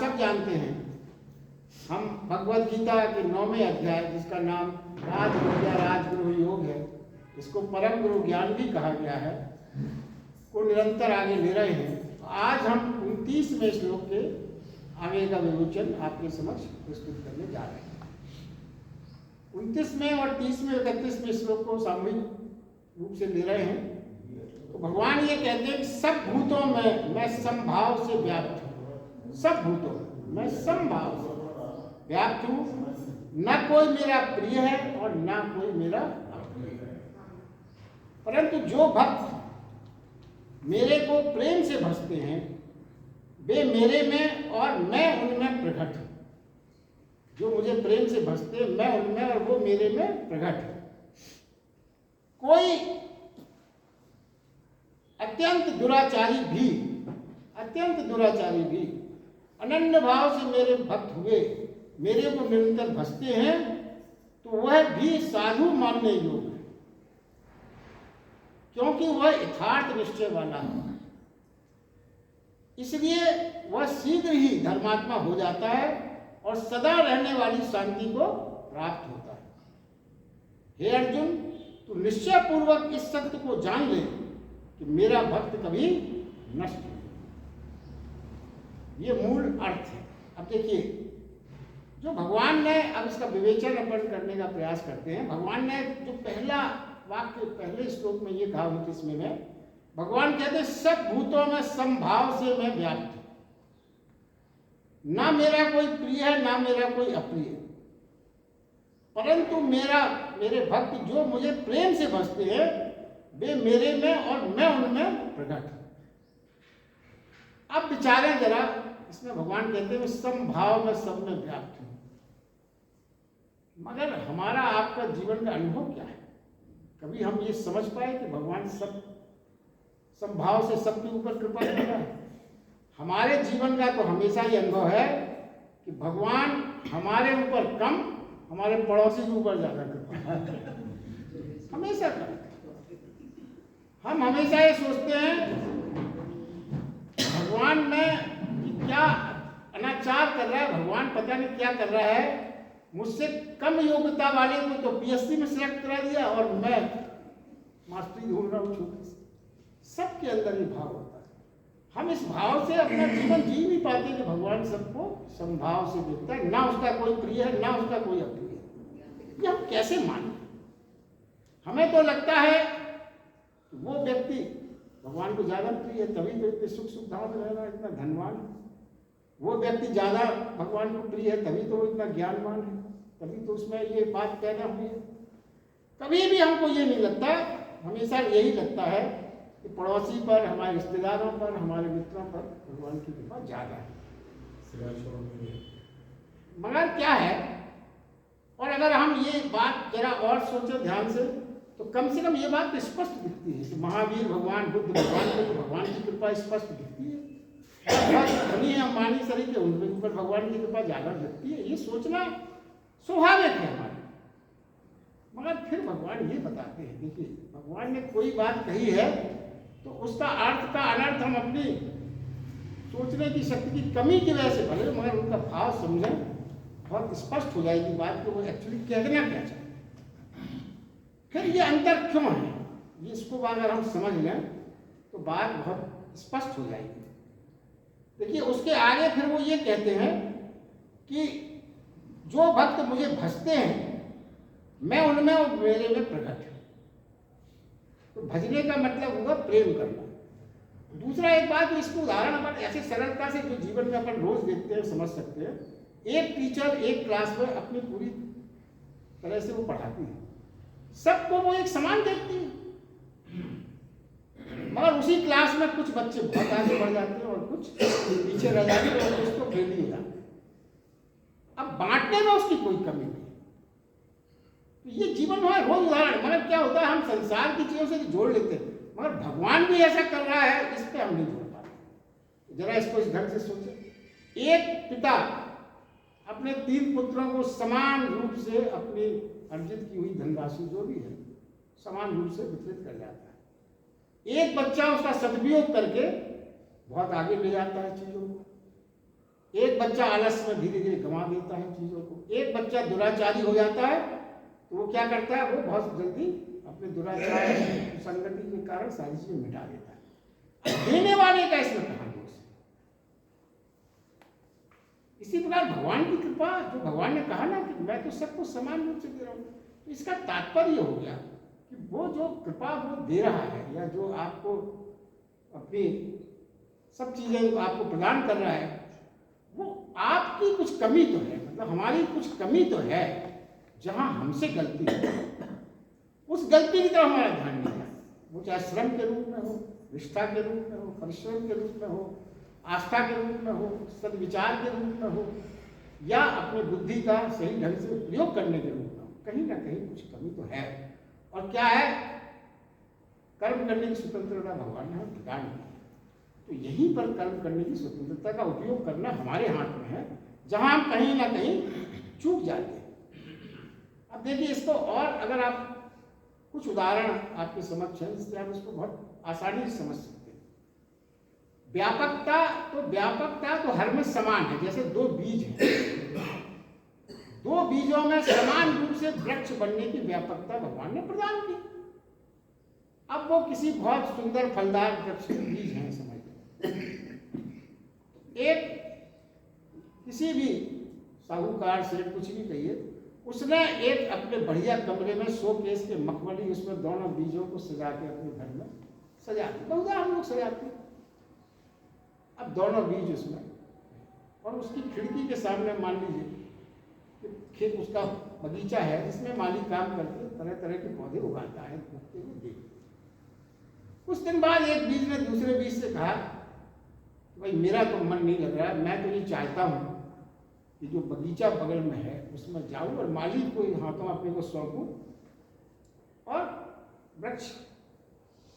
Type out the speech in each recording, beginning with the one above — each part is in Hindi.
सब जानते हैं, हम भगवद गीता के 9वें अध्याय, जिसका नाम राजयोग या राजगुरु योग है, इसको परम गुरु ज्ञान भी कहा गया है, को निरंतर आगे ले रहे हैं। तो आज हम 29वें श्लोक के आगे का विवेचन आपके समक्ष प्रस्तुत करने जा रहे हैं। 29वें और 30वें 31वें श्लोक को सामूहिक रूप से ले रहे हैं। तो भगवान ये कहते हैं कि सब भूतों में मैं समभाव से व्याप्त हूँ। सब भूतों में मैं समभाव से व्याप्त हूँ, न कोई मेरा प्रिय है और न कोई मेरा अप्रिय है। परंतु जो भक्त मेरे को प्रेम से भजते हैं वे मेरे में और मैं उनमें प्रकट हूँ। जो मुझे प्रेम से भजते हैं मैं उनमें और वो मेरे में प्रकट है। कोई अत्यंत दुराचारी भी अनन्य भाव से मेरे भक्त हुए मेरे को निरंतर भजते हैं तो वह भी साधु मानने योग्य है, क्योंकि वह यथार्थ निश्चय वाला है। इसलिए वह शीघ्र ही धर्मात्मा हो जाता है और सदा रहने वाली शांति को प्राप्त होता है। हे अर्जुन, तू निश्चय पूर्वक इस सत्य को जान ले कि मेरा भक्त कभी नष्ट नहीं। ये मूल अर्थ है। अब देखिए, जो भगवान ने, अब इसका विवेचन अपन करने का प्रयास करते हैं। भगवान ने जो पहला वाक्य पहले श्लोक में ये कहा 29वें में, भगवान कहते हैं सब भूतों में समभाव से मैं व्याप्त हूं, ना मेरा कोई प्रिय है ना मेरा कोई अप्रिय है, परंतु मेरे भक्त जो मुझे प्रेम से भजते हैं वे मेरे में और मैं उनमें प्रकट हूं। अब विचारें जरा, इसमें भगवान कहते हैं समभाव में सब में व्याप्त हूं। मगर हमारा आपका जीवन का अनुभव क्या है? कभी हम ये समझ पाए कि भगवान सब समभाव से सबके ऊपर कृपा कर रहा है? हमारे जीवन का तो हमेशा ही अनुभव है कि भगवान हमारे ऊपर कम, हमारे पड़ोसी के ऊपर ज्यादा कृपा हमेशा करते। हम हमेशा ये सोचते हैं भगवान में क्या अनाचार कर रहा है, भगवान पता नहीं क्या कर रहा है, मुझसे कम योग्यता वाले को तो पीएचडी में सिलेक्ट करा दिया और मैं मास्टरी ढूंढ रहा हूँ छोटी सी। सबके अंदर ये भाव होता है। हम इस भाव से अपना जीवन जी नहीं पाते कि भगवान सबको समभाव से देखता है, ना उसका कोई प्रिय है ना उसका कोई अप्रिय है। ये हम कैसे माने? हमें तो लगता है वो व्यक्ति भगवान को ज्यादा प्रिय है, तभी तो इतने सुख सुविधाओं में रह रहा है, इतना धनवान है। वो व्यक्ति ज्यादा भगवान को प्रिय है, तभी तो वो इतना ज्ञानवान है, तभी तो उसमें ये बात पैदा हुई है। कभी भी हमको ये नहीं लगता, हमेशा यही लगता है कि पड़ोसी पर, हमारे रिश्तेदारों पर, हमारे मित्रों पर भगवान की कृपा ज्यादा है। मगर क्या है, और अगर हम ये बात जरा और सोचो ध्यान से, तो कम से कम ये बात तो स्पष्ट दिखती है कि महावीर भगवान बुद्ध भगवान को भगवान की कृपा स्पष्ट दिखती है। धनी अंबानी सरी के उनके ऊपर भगवान की कृपा ज्यादा दिखती है। ये सोचना स्वाभाविक है हमारे। मगर फिर भगवान ये बताते हैं, देखिए भगवान ने कोई बात कही है तो उसका अर्थ का अनर्थ हम अपनी सोचने की शक्ति की कमी की वजह से भले, मगर उनका भाव समझें, बहुत स्पष्ट हो जाएगी बात कि वो एक्चुअली कहना क्या चाहते हैं। फिर ये अंतर क्यों है, ये इसको अगर हम समझ लें तो बात बहुत स्पष्ट हो जाएगी। देखिए उसके आगे फिर वो ये कहते हैं कि जो भक्त मुझे भजते हैं मैं उनमें और मेरे में प्रकट हूं। तो भजने का मतलब होगा प्रेम करना। दूसरा एक बात, इसको उदाहरण अपन ऐसे सरलता से जो जीवन में अपन रोज देखते हैं समझ सकते हैं। एक टीचर एक क्लास में अपनी पूरी तरह से वो पढ़ाती है, सबको वो एक समान देखती है, मगर उसी क्लास में कुछ बच्चे बहुत आगे बढ़ जाते हैं और कुछ पीछे रह जाते हैं और कुछ तो फेल ही हो जाते हैं। अब बांटने में उसकी कोई कमी नहीं। तो ये जीवन है रोज उदाहरण। मगर क्या होता है, हम संसार की चीजों से जोड़ लेते हैं, मगर भगवान भी ऐसा कर रहा है, इस पे हम नहीं जोड़ पाते। जरा इसको इस ढंग से सोचें। एक पिता अपने 3 पुत्रों को समान रूप से अपनी अर्जित की हुई धनराशि जो भी है समान रूप से वितरित कर जाता है। एक बच्चा उसका सदुपयोग करके बहुत आगे ले जाता है चीजों को, एक बच्चा आलस में धीरे धीरे गंवा देता है चीज़ों को, एक बच्चा दुराचारी हो जाता है तो वो क्या करता है, वो बहुत जल्दी अपने दुराचार संगति के कारण सारी चीजें मिटा देता है। देने वाले का इसमें कहां दोष है? इसी प्रकार भगवान की कृपा, जो भगवान ने कहा ना कि मैं तो सबको समान रूप से दे रहा हूं, तो इसका तात्पर्य हो गया कि वो जो कृपा वो दे रहा है या जो आपको अपनी सब चीजें आपको प्रदान कर रहा है, वो आपकी कुछ कमी तो है, मतलब हमारी कुछ कमी तो है, जहां हमसे गलती है उस गलती की तरफ हमारा ध्यान नहीं है। वो चाहे श्रम के रूप में हो, निष्ठा के रूप में हो, परिश्रम के रूप में हो, आस्था के रूप में हो, सद्विचार के रूप में हो, या अपनी बुद्धि का सही ढंग से उपयोग करने के रूप में हो, कहीं ना कहीं कुछ कमी तो है। और क्या है? कर्म करने की स्वतंत्रता भगवान ने हमें प्रदान की, तो यहीं पर कर्म करने की स्वतंत्रता का उपयोग करना हमारे हाथ में है, जहां हम कहीं ना कहीं चूक जाते हैं। अब देखिए, इसको और अगर आप कुछ उदाहरण आपके समक्ष है जिससे आप इसको बहुत आसानी से समझ सकते हैं। व्यापकता तो हर में समान है। जैसे दो बीज हैं, दो बीजों में समान रूप से वृक्ष बनने की व्यापकता भगवान ने प्रदान की। अब वो किसी बहुत सुंदर फलदार वृक्ष के बीज हैं, समझ एक किसी भी साहूकार से कुछ भी कहिए, उसने एक अपने बढ़िया कमरे में शोकेस के मखमली उसमें दोनों बीजों को सजा के अपने घर में सजा दी। बहुत हम लोग सजाते हैं। अब दोनों बीज उसमें, और उसकी खिड़की के सामने मान लीजिए खेत, उसका बगीचा है जिसमें माली काम करके तरह तरह के पौधे उगाता है, उगते हुए देखते। कुछ दिन बाद एक बीज ने दूसरे बीज से कहा, भाई मेरा तो मन नहीं लग रहा, मैं तो ये चाहता हूँ कि जो बगीचा बगल में है उसमें जाऊं और माली को हाथों अपने को सौंपूं और वृक्ष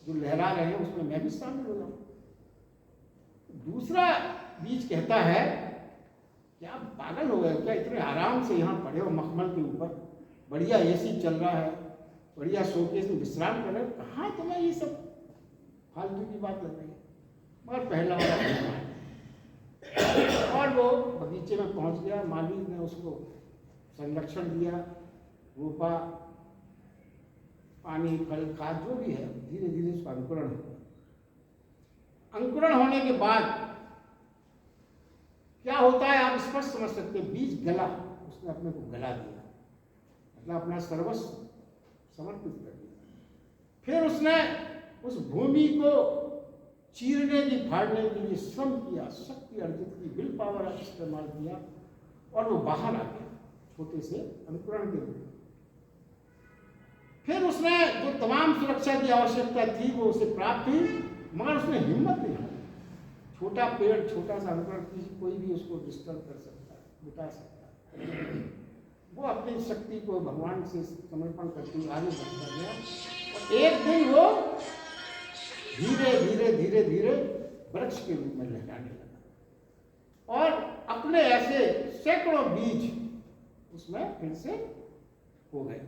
जो लहरा रहे हैं उसमें मैं भी शामिल हो जाऊं। दूसरा बीज कहता है कि आप पागल हो गए क्या, इतने आराम से यहाँ पड़े हो मखमल के ऊपर, बढ़िया एसी चल रहा है, बढ़िया शोकेस में विश्राम कर रहे हो, कहाँ तुम्हें ये सब फालतू की बात लग रही है। मगर पहला वाला और वो बगीचे में पहुंच गया, माली ने उसको संरक्षण दिया, रोपा, पानी, फल, खाद जो भी है, धीरे धीरे उसका अंकुरण हुआ। अंकुरण होने के बाद क्या होता है आप स्पष्ट समझ सकते हैं। बीज गला, उसने अपने को गला दिया, मतलब अपना सर्वस्व समर्पित कर दिया। फिर उसने उस भूमि को चीरने की, फाड़ने के लिए श्रम किया, शक्ति अर्जित की, विल पावर इस्तेमाल किया, और वो बाहर आ गया छोटे से अंकुरण के रूप में। फिर उसने जो तमाम सुरक्षा की आवश्यकता थी वो उसे प्राप्त हुई, मगर उसने हिम्मत नहीं हारी। छोटा पेड़, छोटा सा अंकुरण, कोई भी उसको डिस्टर्ब कर सकता है, मिटा सकता है। वो अपनी शक्ति को भगवान से समर्पण करते हुए आगे बढ़ता गया, और एक दिन वो धीरे धीरे धीरे धीरे वृक्ष के रूप में लहराने लगा, और अपने ऐसे सैकड़ों बीज उसमें फिर से हो गए।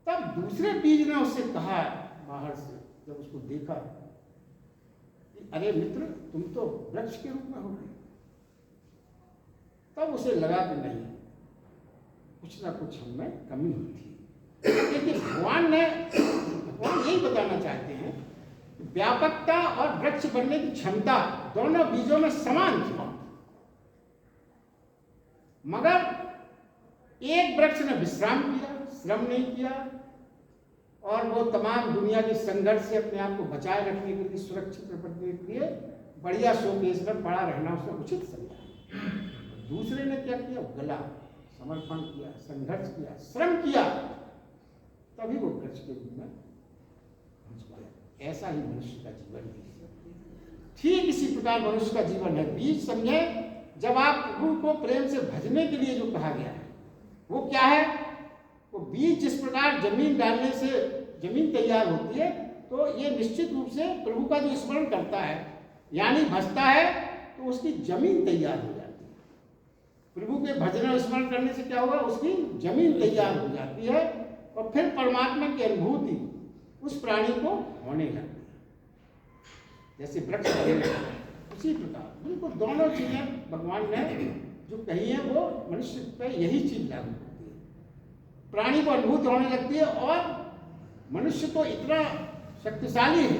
तब दूसरे बीज ने उससे कहा बाहर से, जब उसको देखा, कि अरे मित्र, तुम तो वृक्ष के रूप में हो गए। तब उसे लगा कि नहीं, कुछ ना कुछ हमें कमी होती है। लेकिन भगवान यही बताना चाहते हैं, व्यापकता और वृक्ष बनने की क्षमता दोनों बीजों में समान थी, मगर एक वृक्ष ने विश्राम किया, श्रम नहीं किया, और वो तमाम दुनिया के संघर्ष से अपने आप को बचाए रखने के लिए, सुरक्षित रखने के लिए बढ़िया शोकेस में पड़ा रहना उसने उचित समझा। दूसरे ने क्या किया? गला, समर्पण किया, संघर्ष किया, श्रम किया, तभी वो वृक्ष के रूप में पहुंच पाया। ऐसा ही मनुष्य का जीवन है। ठीक इसी प्रकार मनुष्य का जीवन है। बीज समझे, जब आप प्रभु को प्रेम से भजने के लिए जो कहा गया है वो क्या है? वो बीज जिस प्रकार जमीन डालने से जमीन तैयार होती है, तो ये निश्चित रूप से प्रभु का जो स्मरण करता है यानी भजता है, तो उसकी जमीन तैयार हो जाती है। प्रभु के भजन और स्मरण करने से क्या होगा? उसकी जमीन तैयार हो जाती है, और फिर परमात्मा की अनुभूति उस प्राणी को होने लगती है। जैसे वृक्ष उसी प्रकार बिल्कुल दोनों चीजें भगवान ने जो कही है वो मनुष्य पे यही चीज लागू होती है। प्राणी को अनुभूत होने लगती है और मनुष्य तो इतना शक्तिशाली है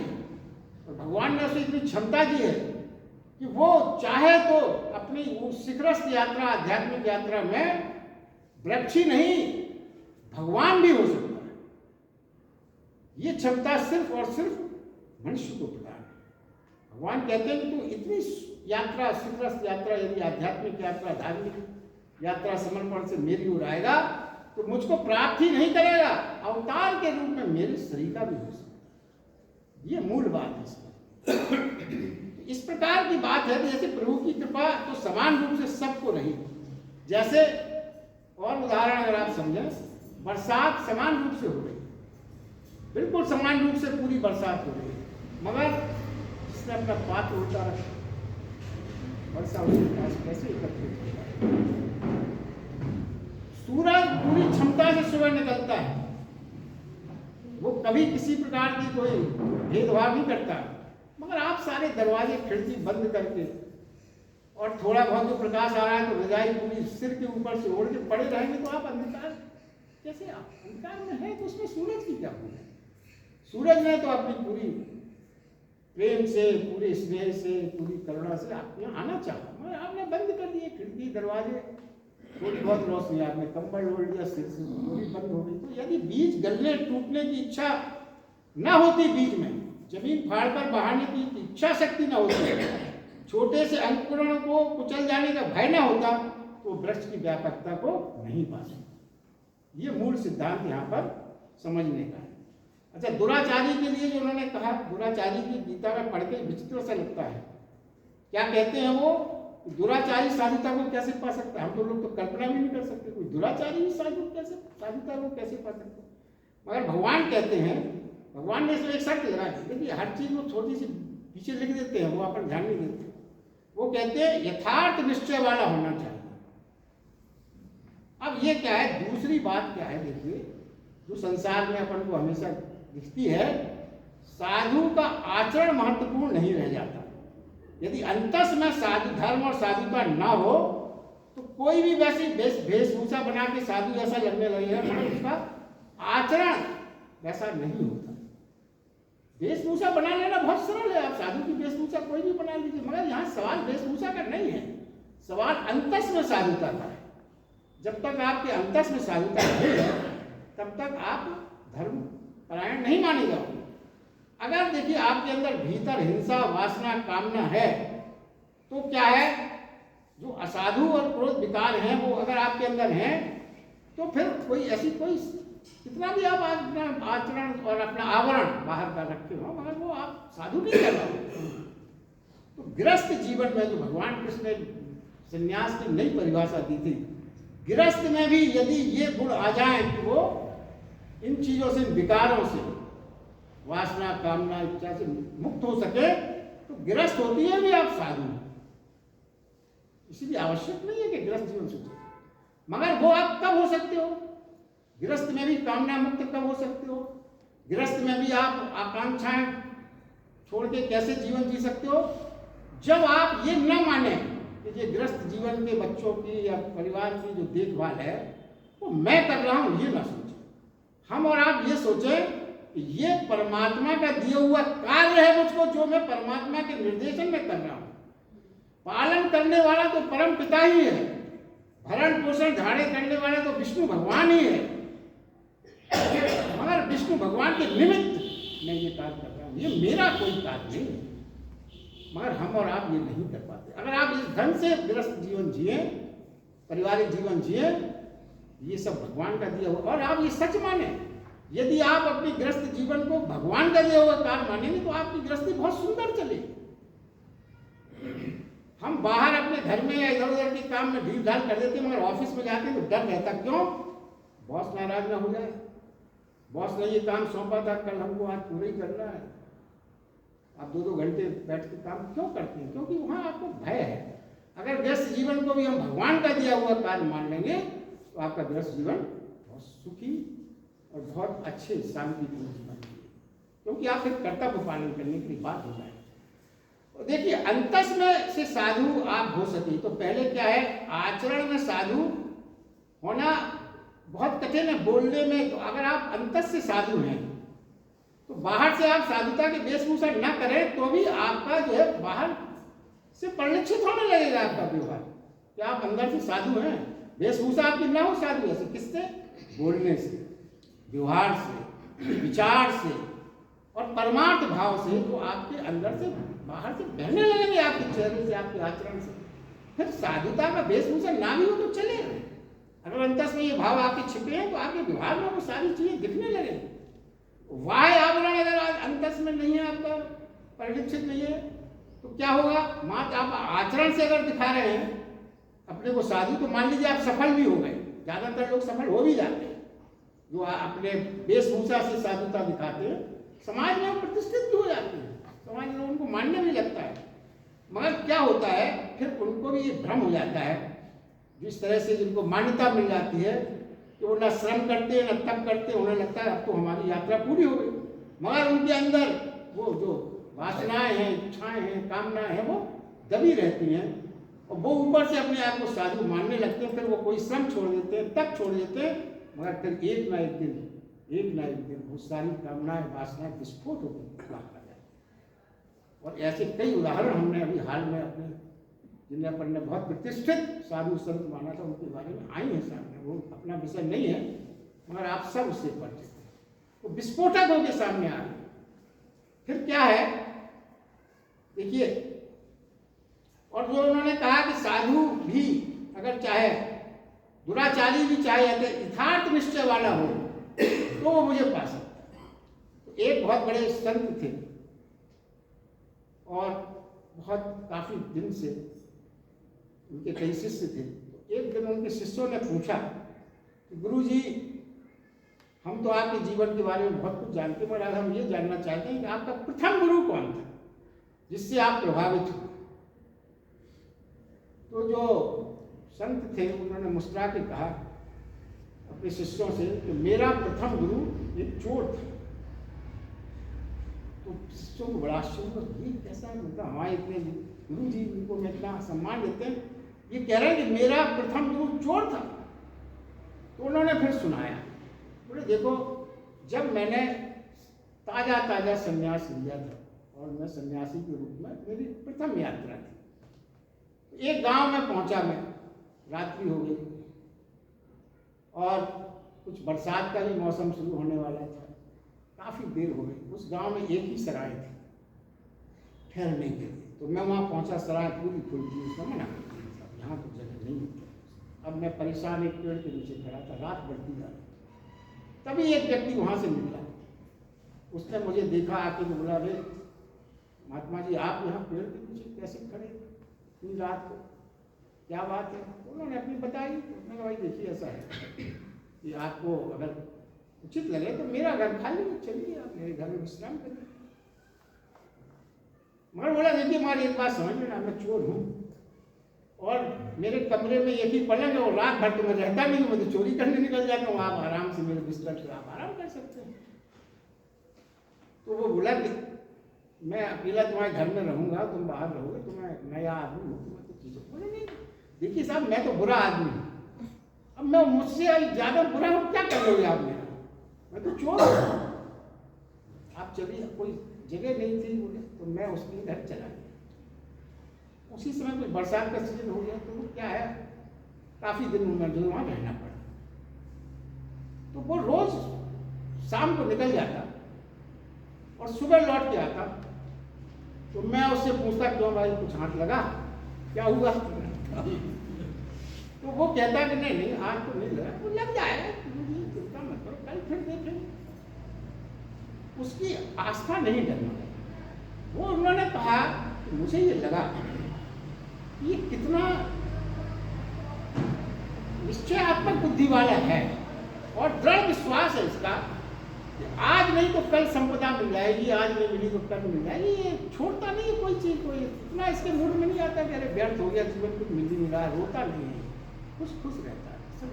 और भगवान ने उसे इतनी क्षमता दी है कि वो चाहे तो अपनी वो शिखरस्थ यात्रा, आध्यात्मिक यात्रा में वृक्ष ही नहीं भगवान भी हो सकता है। ये क्षमता सिर्फ और सिर्फ मनुष्य को प्रदान है। भगवान कहते हैं कि तू इतनी यात्रा, शिखरस्थ यात्रा, यदि आध्यात्मिक यात्रा, धार्मिक यात्रा समर्पण से मेरी ओर आएगा तो मुझको प्राप्त ही नहीं करेगा, अवतार के रूप में मेरे शरीर का भी हो सकता है। ये मूल बात है इसमें। इस प्रकार की बात है जैसे प्रभु की कृपा तो समान रूप से सबको रही। जैसे और उदाहरण अगर आप समझें, बरसात समान रूप से हो रही, बिल्कुल समान रूप से पूरी बरसात हो रही है, मगर जिसने अपना पात्र उल्टा रखा वर्षा उसके पास कैसे एकत्रित होता है। सूरज पूरी क्षमता से सुबह निकलता है, वो कभी किसी प्रकार की कोई भेदभाव नहीं करता, मगर आप सारे दरवाजे खिड़की बंद करके और थोड़ा बहुत जो प्रकाश आ रहा है तो रजाई पूरी सिर के ऊपर से ओढ़ के पड़े रहेंगे तो आप अंधकार कैसे, आप अंधकार में है तो उसमें सूरज की क्या भूल है। सूरज ने तो अपनी पूरी प्रेम से, पूरे स्नेह से, पूरी करुणा से आप यहाँ आना चाहा, मगर आपने बंद कर दिए खिड़की दरवाजे, थोड़ी बहुत रोशनी आपने कंबल ओढ़ लिया सिर से, वो भी बंद हो गई। तो यदि बीज गलने टूटने की इच्छा न होती, बीज में जमीन फाड़ कर बहाने की इच्छा शक्ति न होती, छोटे से अंकुरण को कुचल जाने का भय न होता, तो वृक्ष की व्यापकता को नहीं पा सकते। ये मूल सिद्धांत यहाँ पर समझने का है। अच्छा, दुराचारी के लिए जो उन्होंने कहा, दुराचारी की गीता में पढ़ के विचित्र सा लगता है। क्या कहते हैं वो, दुराचारी साधुता को कैसे पा सकता है। हम तो लोग तो कल्पना भी नहीं कर सकते कोई दुराचारी भी साधुता को कैसे पा सकते। मगर भगवान कहते हैं, भगवान ने इसमें एक शर्त लगा दी, देखिए हर चीज वो छोटी सी पीछे लिख देते हैं, वो अपन ध्यान नहीं देते। वो कहते हैं यथार्थ निश्चय वाला होना चाहिए। अब ये क्या है, दूसरी बात क्या है, देखिए जो संसार में अपन को हमेशा दिखती है, साधु का आचरण महत्वपूर्ण नहीं रह जाता। यदि अंतस में साधु धर्म और साधुता ना हो तो कोई भी वैसी वेशभूषा बना के साधु जैसा लगने लगेगा, मगर उसका आचरण वैसा नहीं होता। वेशभूषा बना लेना बहुत सरल है, आप साधु की वेशभूषा कोई भी बना लीजिए, मगर यहाँ सवाल वेशभूषा का नहीं है, सवाल अंतस में साधुता का है। जब तक आपके अंतस में साधुता नहीं है तब तक आप धर्म परायण नहीं माने जाओगे। अगर देखिए आपके अंदर भीतर हिंसा, वासना, कामना है तो क्या है, जो असाधु और क्रोध विकार हैं वो अगर आपके अंदर हैं तो फिर कोई ऐसी कोई कितना भी आप अपना आचरण और अपना आवरण बाहर का रखते हो, मगर वो आप साधु नहीं कर रहे। तो गृहस्थ जीवन में जो भगवान कृष्ण ने संन्यास की नई परिभाषा दी थी, गृहस्थ में भी यदि ये गुण आ जाए कि वो इन चीजों से, विकारों से, वासना, कामना, इच्छा से मुक्त हो सके, तो गृहस्थ होती है भी आप साधु। इसीलिए आवश्यक नहीं है कि गृहस्थ जीवन सोचे, मगर वो आप कब हो सकते हो, गृहस्थ में भी कामना मुक्त कब हो सकते हो, गृहस्थ में भी आप आकांक्षाएं छोड़ के कैसे जीवन जी सकते हो, जब आप ये न माने कि ये गृहस्थ जीवन के बच्चों की या परिवार की जो देखभाल है वो मैं कर रहा हूं, ये ना सोचे। हम और आप ये सोचे कि ये परमात्मा का दिया हुआ कार्य है मुझको, जो मैं परमात्मा के निर्देशन में कर रहा हूं। पालन करने वाला तो परम पिता ही है, भरण पोषण झाड़े करने वाला तो विष्णु भगवान ही है, मगर विष्णु भगवान के निमित्त मैं ये कार्य कर रहा हूं, ये मेरा कोई कार्य नहीं है। मगर हम और आप ये नहीं कर पाते। अगर आप इस ढंग से गृहस्थ जीवन जिए, पारिवारिक जीवन जिए, ये सब भगवान का दिया हुआ, और आप ये सच माने, यदि आप अपनी गृहस्थ जीवन को भगवान का दिया हुआ कार्य मानेंगे तो आपकी गृहस्थी बहुत सुंदर चलेगी। हम बाहर अपने घर में या इधर उधर के काम में ढील ढाल कर देते हैं, मगर ऑफिस में जाते हैं तो डर रहता, क्यों, बॉस नाराज ना हो जाए, बॉस ने ये काम सौंपा था कल हमको, आज पूरा ही करना है। आप 2-2 घंटे बैठ के काम क्यों करते हैं, क्योंकि वहां आपको भय है। अगर गृहस्थ जीवन को भी हम भगवान का दिया हुआ कार्य मान लेंगे तो आपका गृहस्थ जीवन बहुत सुखी और बहुत अच्छे शांतिपूर्ण जीवन, क्योंकि आप एक कर्तव्य पालन करने के लिए बात हो जाए। देखिए, अंतस में से साधु आप हो सके तो पहले क्या है, आचरण में साधु होना बहुत कठिन है। बोलने में तो अगर आप अंतस से साधु हैं तो बाहर से आप साधुता के वेशभूषा न करें तो भी आपका जो है बाहर से परिलक्षित होने लगेगा आपका व्यवहार कि आप अंदर से साधु हैं। वेशभूषा आपकी ना हो साधु ऐसे, किससे? बोलने से, व्यवहार से, विचार से और परमार्थ भाव से, जो आपके अंदर से बाहर से बहने लगेंगे, आपके चेहरे से, आपके आचरण से। फिर साधुता का वेशभूषा ना भी हो तो चलेगा। अगर अंतस में ये भाव आपके छिपे हैं तो आपके व्यवहार में वो सारी चीजें दिखने लगेंगी। वाह्य आवरण अगर अंतस में नहीं है, आपका परिलक्षित नहीं है, तो क्या होगा? मात्र आप आचरण से अगर दिखा रहे हैं अपने को साधु, तो मान लीजिए आप सफल भी हो गए। ज्यादातर लोग सफल हो भी जाते हैं जो अपने वेशभूषा से साधुता दिखाते हैं, समाज में प्रतिष्ठित भी हो जाते हैं, समाज में उनको मानने भी लगता है। मगर क्या होता है, फिर उनको भी ये भ्रम हो जाता है, जिस तरह से जिनको मान्यता मिल जाती है कि वो ना श्रम करते हैं ना तप करते हैं, उन्हें लगता है अब तो हमारी यात्रा पूरी हो गई। मगर उनके अंदर वो जो वासनाएं हैं, इच्छाएं हैं, कामनाएं हैं, वो दबी रहती हैं और वो ऊपर से अपने आप को साधु मानने लगते हैं। फिर वो कोई श्रम छोड़ देते हैं, तप छोड़ देते हैं, मगर फिर एक ना एक दिन बहुत सारी कामनाएं, वासनाएं विस्फोट होकर बाहर आ जाती हैं। और ऐसे कई उदाहरण हमने अभी हाल में अपने, जिन्हें अपन ने बहुत प्रतिष्ठित साधु संत माना था, उनके बारे में आई है सामने। वो अपना विषय नहीं है, मगर आप सब उससे परिचित हैं। वो विस्फोटक होकर सामने आ रहे। फिर क्या है, देखिए, और जो उन्होंने कहा कि साधु भी अगर चाहे, दुराचारी भी चाहे यथार्थ निश्चय वाला हो तो वो मुझे पा सकता है। तो एक बहुत बड़े संत थे और बहुत काफी दिन से उनके कई शिष्य थे। तो एक दिन उनके शिष्यों ने पूछा कि गुरु जी, हम तो आपके जीवन के बारे में बहुत कुछ जानते हैं, मगर हम ये जानना चाहते हैं कि आपका प्रथम गुरु कौन था जिससे आप प्रभावित हुए? तो जो संत थे उन्होंने मुस्कुरा के कहा अपने शिष्यों से कि मेरा प्रथम गुरु एक चोर था। तो शिष्यों को बड़ा आश्चर्य हुआ, ये कैसा है? मतलब हमारे इतने गुरु जी, उनको मैं इतना सम्मान देते हैं, ये कह रहे हैं कि मेरा प्रथम गुरु चोर था। तो उन्होंने फिर सुनाया, बोले देखो, जब मैंने ताजा संन्यास लिया था और मैं सन्यासी के रूप में, मेरी प्रथम यात्रा थी। एक गांव में पहुंचा मैं, रात्रि हो गई और कुछ बरसात का भी मौसम शुरू होने वाला था, काफी देर हो गई। उस गांव में एक ही सराय थी ठहरने के लिए। तो मैं वहां पहुंचा, सराय पूरी खुल थी, उसने मना कर दिया, यहाँ तो जगह नहीं है। अब मैं परेशान एक पेड़ के नीचे खड़ा था, रात बढ़ती जा रही। तभी एक व्यक्ति वहां से निकला, उसने मुझे देखा, आके बोला, अरे महात्मा जी, आप यहाँ पेड़ के नीचे कैसे खड़े इतनी रात को, क्या बात है? उन्होंने अपनी बताई। मैंने कहा, भाई देखिए, ऐसा है कि आपको अगर उचित लगे तो मेरा घर खाली है, चलिए आप मेरे घर में विश्राम करिए। मगर बोला, देखिए हमारी एक बात समझ लेना, मैं चोर हूँ और मेरे कमरे में एक ही पलंग है और रात भर तो मैं रहता नहीं हूँ, मैं तो चोरी करने निकल जाता हूँ। आप आराम से मेरे बिस्तर से आप आराम कर सकते हैं। तो वो बोला कि मैं अकेला तुम्हारे घर में रहूंगा, तुम बाहर रहोगे, तो मैं नया आदमी हूँ, तुम्हें तो चीजें। बोले नहीं, देखिए साहब, मैं तो बुरा आदमी हूँ, अब मैं मुझसे ज्यादा बुरा हूँ, क्या कर लोगे आप मेरा? मैं तो चोर हूँ। आप चलिए, कोई जगह नहीं थी, बोले, तो मैं उसके घर चला गया। उसी समय कुछ बरसात का सीजन हो गया, तो क्या है, काफी दिन में मुझे वहां रहना पड़ा। तो वो रोज शाम को निकल जाता और सुबह लौट के आता। तो मैं उससे पूछता, क्यों भाई, कुछ हाथ लगा, क्या हुआ? तो वो कहता कि नहीं, आज तो नहीं लगा, वो लग जाएगा, चिंता मत करो, कल फिर देखेंगे। उसकी आस्था नहीं डरना। वो उन्होंने कहा, मुझे ये लगा ये कितना निश्चयात्मक बुद्धि वाला है और दृढ़ विश्वास है इसका, आज नहीं तो कल संपदा मिल जाएगी, आज नहीं मिली तो कल मिल जाएगी। ये छोड़ता नहीं है कोई चीज, कोई इतना इसके मूड में नहीं आता कि अरे व्यर्थ हो गया जीवन, कुछ मिल ही नहीं रहा, रोता नहीं है, खुश रहता है सब।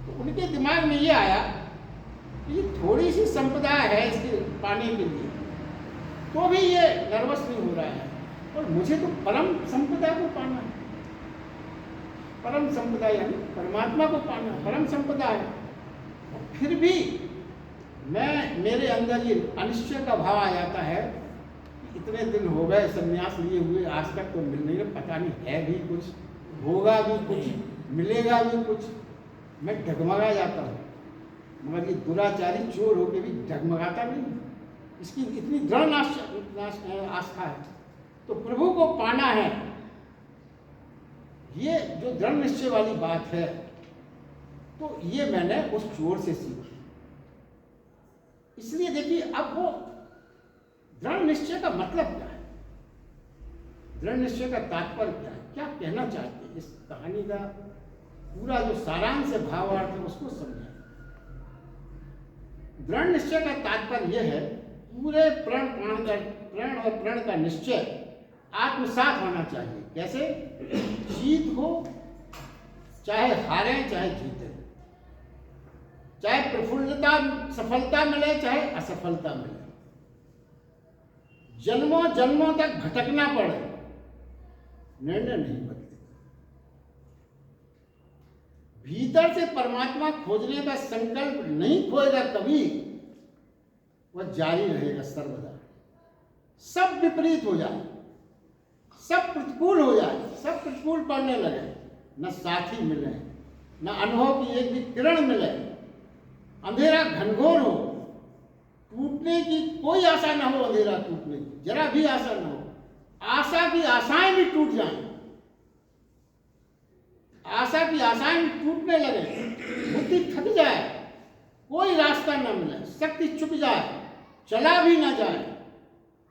तो उनके दिमाग में ये आया कि ये थोड़ी सी संपदा है इसके पाने के लिए, तो भी ये नर्वस नहीं हो रहा है, और मुझे तो परम संपदा को पाना है। परम संपदा यानी परमात्मा को पाना, परम संपदा है। और फिर भी मेरे अंदर ये अनिश्चय का भाव आ जाता है। इतने दिन हो गए संन्यास लिए हुए, आज तक तो मिल नहीं रहा, पता नहीं है भी कुछ, होगा भी कुछ, मिलेगा भी कुछ। मैं डगमगा जाता हूँ, मगर ये दुराचारी चोर होके भी डगमगाता नहीं। इसकी इतनी दृढ़ आस्था है। तो प्रभु को पाना है, ये जो दृढ़ निश्चय वाली बात है, तो ये मैंने उस चोर से सीखी। इसलिए देखिए, अब वो दृढ़ निश्चय का मतलब क्या है, दृढ़ निश्चय का तात्पर्य क्या है, क्या कहना चाहते हैं, इस कहानी का पूरा जो सारांश है, भावार्थ है, उसको समझें। दृढ़ निश्चय का तात्पर्य यह है, पूरे प्रण और प्रण का निश्चय आत्मसात होना चाहिए। कैसे? जीत हो चाहे हारे, चाहे जीते, चाहे प्रफुल्लता सफलता मिले, चाहे असफलता मिले, जन्मों जन्मों तक भटकना पड़े, निर्णय नहीं बदले। भीतर से परमात्मा खोजने का संकल्प नहीं खोएगा कभी, वह जारी रहेगा सर्वदा। सब विपरीत हो जाए, सब प्रतिकूल हो जाए, सब प्रतिकूल पड़ने लगे, न साथी मिले, न अनुभव की एक भी किरण मिले, अंधेरा घनघोर हो, टूटने की कोई आशा न हो, अंधेरा टूटने की जरा भी आशा न हो, आशा की आशाएं भी टूट जाएं, आशा की आशाएं भी टूटने लगे, बुद्धि थक जाए, कोई रास्ता न मिले, शक्ति चुक जाए, चला भी न जाए,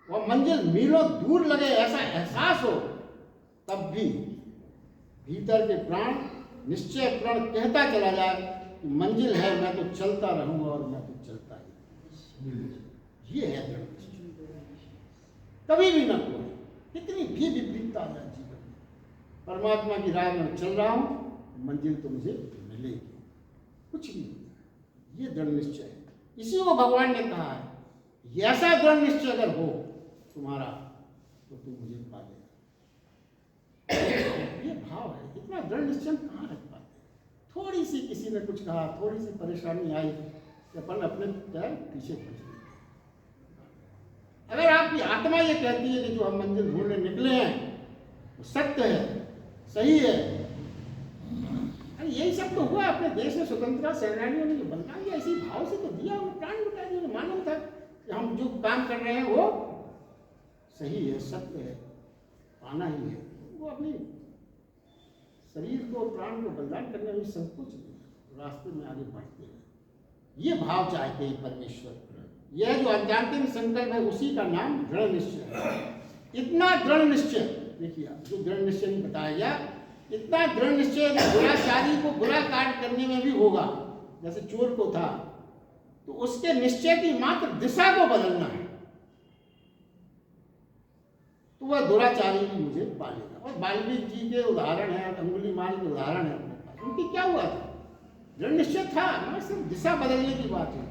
वह मंजिल मीलों दूर लगे, ऐसा एहसास हो, तब भी भीतर के प्राण निश्चय प्रण कहता चला जाए कि मंजिल है, मैं तो चलता रहूंगा और मैं तो चलता ही। ये है दृढ़ निश्चय। कभी भी न कोई कितनी भी विपरीतता आ जाए जीवन में, परमात्मा की राह में चल रहा हूं, मंजिल तो मुझे मिलेगी, कुछ भी। ये दृढ़ निश्चय है। इसी को भगवान ने कहा है, ऐसा दृढ़ निश्चय अगर हो तुम्हारा, तो तुम मुझे पा लेगा। ये भाव है। इतना दृढ़ निश्चय कहाँ रख पाते? थोड़ी सी किसी ने कुछ कहा, थोड़ी सी परेशानी आई, अपन अपने पैर पीछे खींच लेते। अगर आपकी आत्मा ये कहती है कि जो हम मंजिल ढूंढने निकले हैं वो सत्य है, सही है, यही सब तो हुआ अपने देश में। स्वतंत्रता सेनानियों ने जो बलिदान दिया, इसी भाव से तो दिया, उन्हें प्राण लुटा दिया, मालूम था कि हम जो काम कर रहे हैं वो सही है, सत्य है, पाना ही है। वो अपनी शरीर को, प्राण को बलिदान करने में संकोच नहीं, रास्ते में आगे बढ़ते हैं। ये भाव चाहते हैं परमेश्वर। यह जो अंतिम संकल्प है, उसी का नाम दृढ़ निश्चय है। इतना दृढ़ निश्चय, देखिए जो दृढ़ निश्चय बताया गया, इतना दृढ़ निश्चय दुराचारी को बुरा कार्य करने में भी होगा, जैसे चोर को था, तो उसके निश्चय की मात्र दिशा को बदलना है, तो वह दुराचारी भी मुझे पालेगा। और वाल्मीकि जी के उदाहरण है, अंगुलीमाल के उदाहरण है अपने पास। उनकी क्या हुआ था? दृढ़ निश्चय था, ना सिर्फ दिशा बदलने की बात है।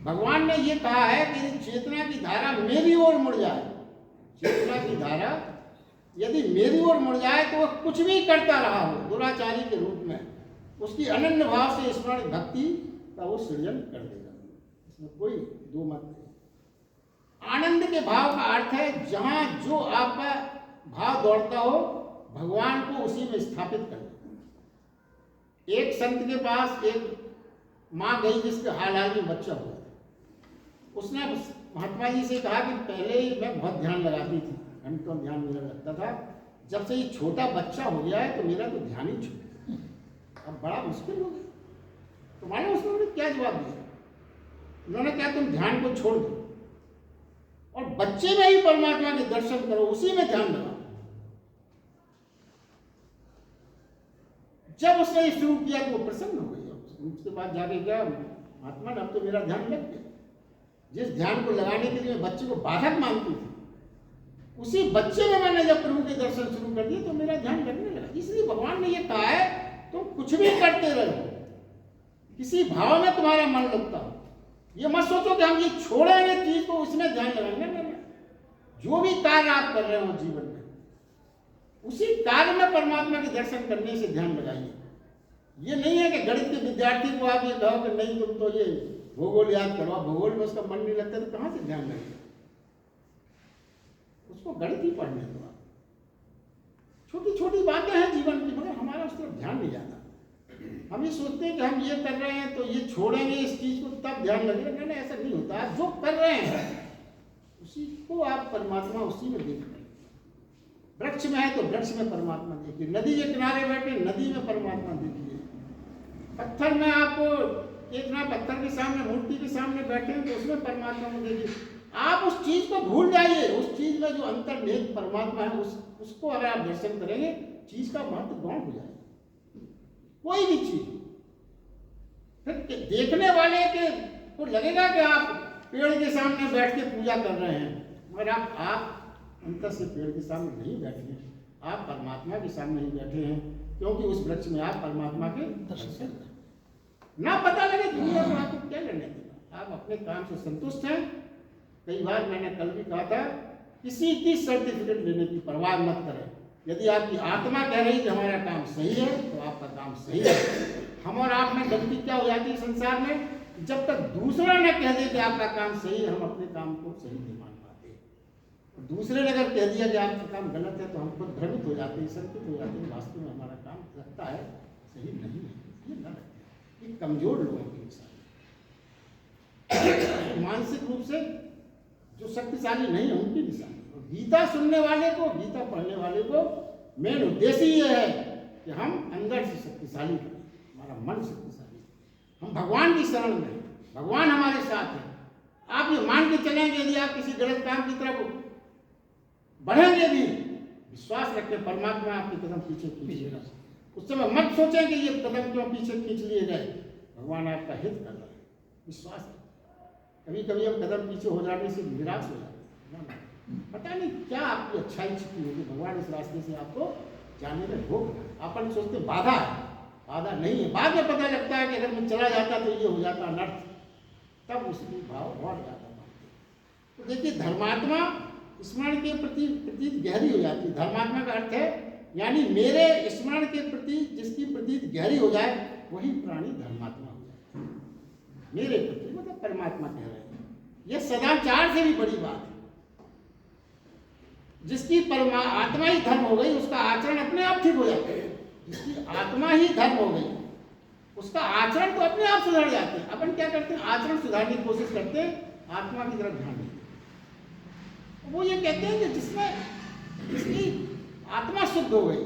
भगवान ने ये कहा है कि चेतना की धारा मेरी ओर मुड़ जाए, चेतना की धारा यदि मेरी ओर मुड़ जाए तो वह कुछ भी करता रहा हो दुराचारी के रूप में, उसकी अनन्य भाव से स्मरण भक्ति का वो सृजन कर देगा। इसमें कोई दो मत नहीं। आनंद के भाव का अर्थ है जहां जो आपका भाव दौड़ता हो, भगवान को उसी में स्थापित कर देगा। एक संत के पास एक माँ गई जिसके हाल हाल में बच्चा हुआ था। उसने महात्मा जी से कहा कि पहले ही मैं बहुत ध्यान लगाती थी, घंटों ध्यान मेरा लगता था, जब से ये छोटा बच्चा हो गया है तो मेरा तो ध्यान ही छूट गया, अब बड़ा मुश्किल हो गया। तो मालूम उसने क्या जवाब दिया? उन्होंने कहा तुम ध्यान को छोड़ दो और बच्चे में ही परमात्मा के दर्शन करो, उसी में ध्यान लगाओ। जब उसने ये शुरू किया तो वो प्रसन्न हो गई। उसके बाद जाके क्या, महात्मा अब तो मेरा ध्यान लग गया। जिस ध्यान को लगाने के लिए मैं बच्चे को बाधक मानती थी, उसी बच्चे में मैंने जब प्रभु के दर्शन शुरू कर दिए तो मेरा ध्यान लगने लगा। इसलिए भगवान ने ये कहा है तुम कुछ भी करते रहो, किसी भाव में तुम्हारा मन लगता हो, ये मत सोचो कि हम ये छोड़ेंगे चीज को उसमें ध्यान लगाएंगे। जो भी कार्य आप कर रहे हो जीवन में, उसी कार्य में परमात्मा के दर्शन करने से ध्यान लगाइए। ये नहीं है कि गणित के विद्यार्थी को आप ये कहो कि नहीं तुम तो ये भूगोल याद करो, भूगोल में उसका मन नहीं लगता तो कहाँ से ध्यान लगेगा? उसको गणित ही पढ़ने दो। छोटी छोटी बातें हैं जीवन की, मगर हमारा उस तरफ ध्यान नहीं जाता। हम ये सोचते हैं कि हम ये कर रहे हैं तो ये छोड़ेंगे इस चीज को तब ध्यान लगेगा। नहीं, ऐसा नहीं होता। आप जो कर रहे हैं उसी को आप परमात्मा उसी में देख रहे हैं। वृक्ष में है तो वृक्ष में परमात्मा देखिए, नदी के किनारे बैठे नदी में परमात्मा देखिए, पत्थर में आप एक ना पत्थर के सामने मूर्ति के सामने बैठे हैं तो उसमें परमात्मा को देखिए। आप उस चीज को भूल जाइए, उस चीज में जो अंतर्निहित परमात्मा है उसको अगर आप दर्शन करेंगे, चीज का महत्व गौण हो जाएगा। कोई भी चीज फिर देखने वाले के को लगेगा कि आप पेड़ के सामने बैठ के पूजा कर रहे हैं, मगर आप अंतर से पेड़ के सामने नहीं बैठे हैं, आप परमात्मा के सामने ही बैठे हैं, क्योंकि उस वृक्ष में आप परमात्मा के दर्शन कर रहे हैं। ना पता लगे दुनिया को आपको क्या करने देगा, आप अपने काम से संतुष्ट हैं। कई बार मैंने कल भी कहा था, किसी की सर्टिफिकेट लेने की परवाह मत करें। यदि आपकी आत्मा कह रही कि हमारा काम सही है तो आपका काम सही है। हम और आप में गलती क्या हो जाती है संसार में, जब तक दूसरा न कह दे कि आपका काम सही है, हम अपने काम को सही नहीं मान पाते। दूसरे ने अगर कह दिया कि आपका काम गलत है तो हम खुद भ्रमित हो जाते हैं, संकित हो जाते हैं, वास्तव में हमारा काम लगता है सही नहीं है। ये न रखें, ये कमजोर लोगों की मिसाल मानसिक रूप से जो शक्तिशाली नहीं है उनकी निशानी। गीता सुनने वाले को, गीता पढ़ने वाले को मेन उद्देश्य ये है कि हम अंदर से शक्तिशाली बने, हमारा मन शक्तिशाली, हम भगवान की शरण में, भगवान हमारे साथ है। आप ये मान के चलेंगे, यदि आप किसी गलत काम की तरफ बढ़ेंगे भी, विश्वास रखें परमात्मा आपके कदम पीछे खींचेगा। उस समय मत सोचें कि ये कदम क्यों पीछे खींच लिए गए, भगवान आपका हित कर रहा है, विश्वास है। कभी कभी हम कदम पीछे हो जाने से निराश हो जाते हैं, पता नहीं क्या आपकी अच्छाई छिपी होगी, भगवान इस रास्ते से आपको जाने में रोक रहा है। अपन सोचते बाधा है, बाधा नहीं है। बाद में पता लगता है कि अगर मैं चला जाता तो ये हो जाता अनर्थ, तब उसकी भाव बहुत ज़्यादा बढ़ते। तो देखिए, धर्मात्मा स्मरण के प्रति गहरी हो जाती है। धर्मात्मा का अर्थ है यानी मेरे स्मरण के प्रति जिसकी प्रति गहरी हो जाए वही प्राणी धर्मात्मा हो जाए। मेरे प्रति मतलब परमात्मा कह रहे हैं, यह सदाचार से भी बड़ी बात है। जिसकी आत्मा ही धर्म हो गई उसका आचरण अपने आप ठीक हो जाता है। जिसकी आत्मा ही धर्म हो गई उसका आचरण तो अपने आप सुधर जाते हैं। अपन क्या करते हैं, आचरण सुधारने की कोशिश करते हैं, आत्मा की तरफ ध्यान देते हैं। वो ये कहते हैं कि जिसकी आत्मा शुद्ध हो गई,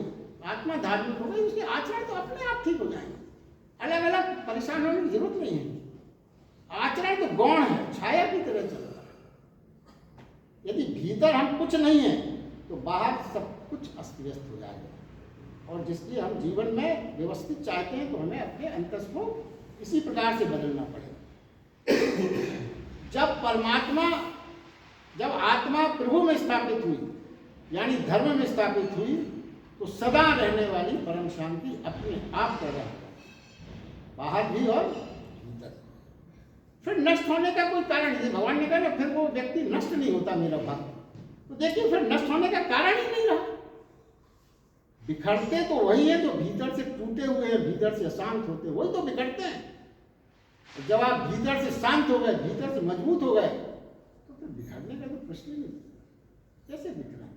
आत्मा धार्मिक हो गई, उसके आचरण तो अपने आप ठीक हो जाएंगे। अलग अलग परेशान होने की जरूरत नहीं है। आचरण तो गौण है, छाया की तरह चल रहा है। यदि भीतर हम कुछ नहीं है तो बाहर सब कुछ अस्त व्यस्त हो जाएगा। और जिसकी हम जीवन में व्यवस्थित चाहते हैं तो हमें अपने अंतस को इसी प्रकार से बदलना पड़ेगा। जब आत्मा प्रभु में स्थापित हुई यानी धर्म में स्थापित हुई तो सदा रहने वाली परम शांति अपने आप पैदा होगा, बाहर भी और भीतर। फिर नष्ट होने का कोई कारण नहीं। भगवान ने कहा ना, फिर वो व्यक्ति नष्ट नहीं होता मेरा भक्त। तो देखिए, फिर नष्ट होने का कारण ही नहीं रहा। बिखरते तो वही है जो भीतर से टूटे हुए हैं, भीतर से अशांत होते हैं, वही तो बिखरते हैं। जब आप भीतर से शांत हो गए, भीतर से मजबूत हो गए तो फिर बिखरने का तो प्रश्न ही नहीं। कैसे बिखरा?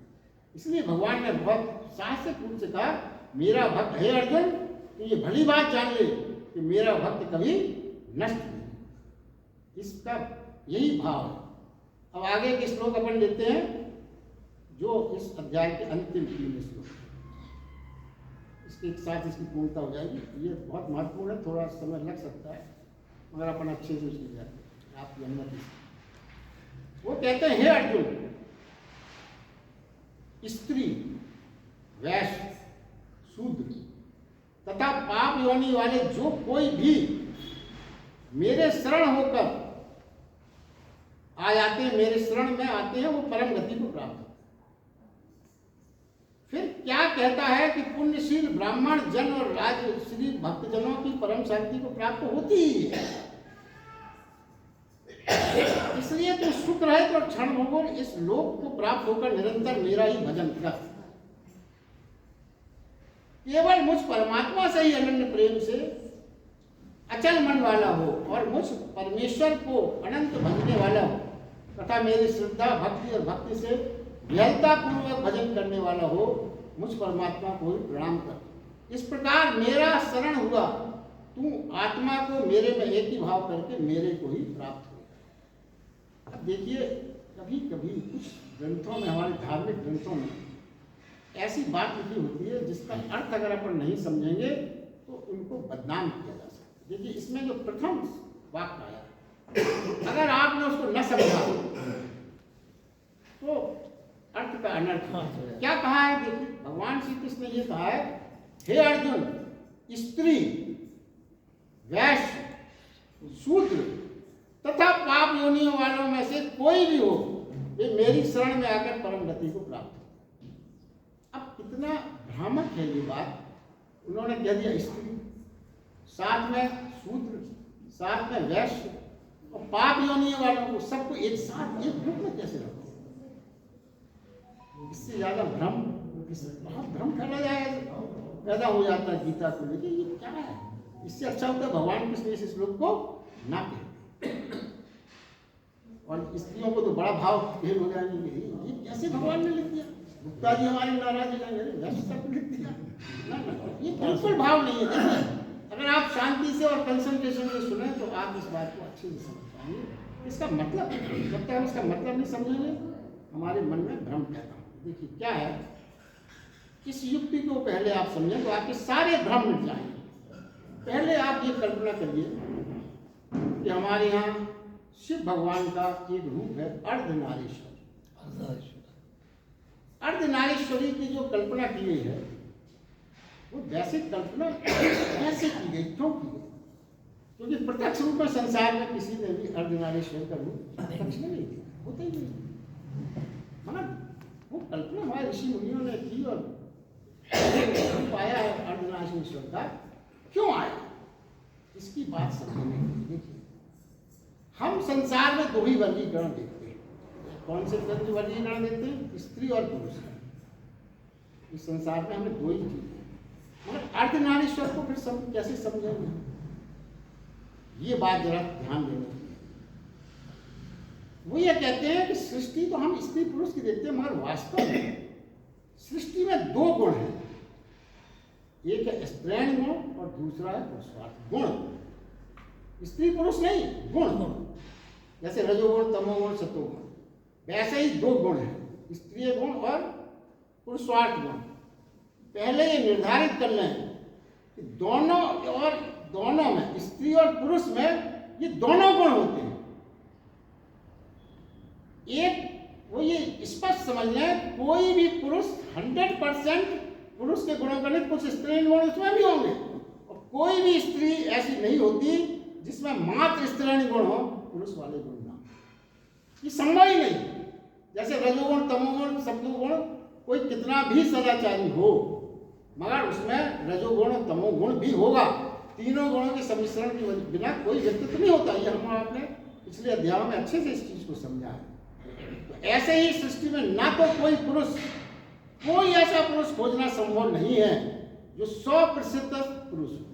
इसलिए भगवान ने बहुत साहसिक रूप से कहा, मेरा भक्त है अर्जुन, तो ये भली बात जान ले कि मेरा भक्त कभी नष्ट नहीं। इसका यही भाव है। अब आगे के श्लोक अपन लेते हैं जो इस अध्याय के अंतिम 3 श्लोक, इसके साथ इसकी पूर्णता हो जाएगी। ये बहुत महत्वपूर्ण है, थोड़ा समय लग सकता है मगर अपन अच्छे से उसकी जाते हैं आपकी अनुमति से। वो कहते हैं, हे अर्जुन, स्त्री, वैश्य, शूद्र तथा पाप योनि वाले जो कोई भी मेरे शरण होकर आ जाते हैं, मेरे शरण में आते हैं, वो परम गति को प्राप्त होते हैं। फिर क्या कहता है कि पुण्यशील ब्राह्मण जन और राजश्री भक्तजनों की परम शांति को प्राप्त होती ही है। इसलिए तू सुख रहित और क्षण भंगुर इस लोक को प्राप्त होकर निरंतर मेरा ही भजन कर। केवल मुझ परमात्मा से ही अनन्य प्रेम से अचल मन वाला हो और मुझ परमेश्वर को अनंत भजने वाला हो तथा मेरी श्रद्धा भक्ति और भक्ति से विहलता पूर्वक भजन करने वाला हो, मुझ परमात्मा को ही प्रणाम कर। इस प्रकार मेरा शरण हुआ, तू आत्मा को मेरे में एक ही भाव करके मेरे को ही प्राप्त हो। अब देखिए, कभी कभी कुछ ग्रंथों में, हमारे धार्मिक ग्रंथों में ऐसी बात लिखी होती है जिसका अर्थ अगर अपन नहीं समझेंगे तो उनको बदनाम किया जा सकता है। देखिए, इसमें जो प्रथम वाक्य आया, अगर आपने उसको न समझा तो अर्थ का अनर्थ क्या कहा है। देखिए, भगवान श्री कृष्ण ने ये कहा है, हे अर्जुन, स्त्री, वैश्य, शूद्र तथा पाप योनियों वालों में से कोई भी हो, वे मेरी शरण में आकर परम गति को प्राप्त हो। अब कितना भ्रामक है ये बात। उन्होंने कह दिया स्त्री, साथ में शूद्र, साथ में वैश्य और पाप योनियों वालों को, सबको एक साथ एक ग्रुप में कैसे रखो। इससे ज्यादा भ्रम, बहुत भ्रम फैला जाएगा, पैदा हो जाता है गीता को लेके। ये क्या है? इससे अच्छा होता है भगवान कृष्ण इस श्लोक को ना कहते। और स्त्रियों को तो बड़ा भाव भेद हो जाएंगे, ये कैसे भगवान ने लिख दिया। गुप्ता जी हमारे नाराज हो जाएंगे, वैसे सब लिख दिया ना, ये बिल्कुल भाव नहीं है। देखिए, अगर आप शांति से और कंसंट्रेशन से सुने तो आप इस बात को अच्छे से समझ पाएंगे। इसका मतलब, जब तक हम इसका मतलब नहीं समझेंगे, हमारे मन में भ्रम पैदा होगा। देखिए क्या है, इस युक्ति को पहले आप समझें तो आपके सारे भ्रम मिट जाएंगे। पहले आप ये कल्पना करिए कि हमारे यहाँ शिव भगवान का एक रूप है अर्धनारीश्वर। अर्धनारीश्वरी की जो कल्पना की गई है, वो वैसे कल्पना कैसे की गई, क्यों की गई? क्योंकि प्रत्यक्ष रूप में संसार में किसी ने भी अर्धनारीश्वर का रूप प्रत्यक्ष में नहीं दिया, होता ही नहीं। मतलब वो कल्पना हमारे ऋषि मुनियों ने की और पाया है अर्धनारीश्वर का। क्यों आया, इसकी बात समझने के लिए देखिए, हम संसार में दो ही वर्गीकरण देखते हैं। कौन से वर्गीकरण देखते हैं? स्त्री और पुरुष। इस संसार में हमें दो ही चीजें, मगर अर्धनारीश्वर को फिर कैसे समझेंगे, ये बात जरा ध्यान देने की। वो ये कहते हैं कि सृष्टि तो हम स्त्री पुरुष की देखते हैं, मगर वास्तव में सृष्टि में दो गुण हैं, एक है स्त्रैण गुण और दूसरा है पुरुषार्थ गुण। स्त्री पुरुष नहीं, गुण। जैसे रजोगुण, तमोगुण, सतोगुण, वैसे ही दो गुण हैं, स्त्रीय गुण और पुरुषार्थ गुण। पहले ये निर्धारित कर लें कि दोनों में, स्त्री और पुरुष में, ये दोनों गुण होते हैं। एक वो ये स्पष्ट समझ लें, कोई भी पुरुष 100% पुरुष के गुणों का नहीं, कुछ स्त्री गुण उसमें भी होंगे, और कोई भी स्त्री ऐसी नहीं होती जिसमें मात्र स्त्रीण गुण हो, पुरुष वाले गुण ना। ये संभव ही नहीं। जैसे रजोगुण, तमोगुण, सत्वगुण, कोई कितना भी सदाचारी हो, मगर उसमें रजोगुण और तमोगुण भी होगा। तीनों गुणों के सम्मिश्रण के बिना कोई व्यक्तित्व नहीं होता। ये हम आपने पिछले अध्यायों में अच्छे से इस चीज को समझा है। तो ऐसे ही सृष्टि में ना तो कोई पुरुष, कोई ऐसा पुरुष खोजना संभव नहीं है जो 100% पुरुष हो,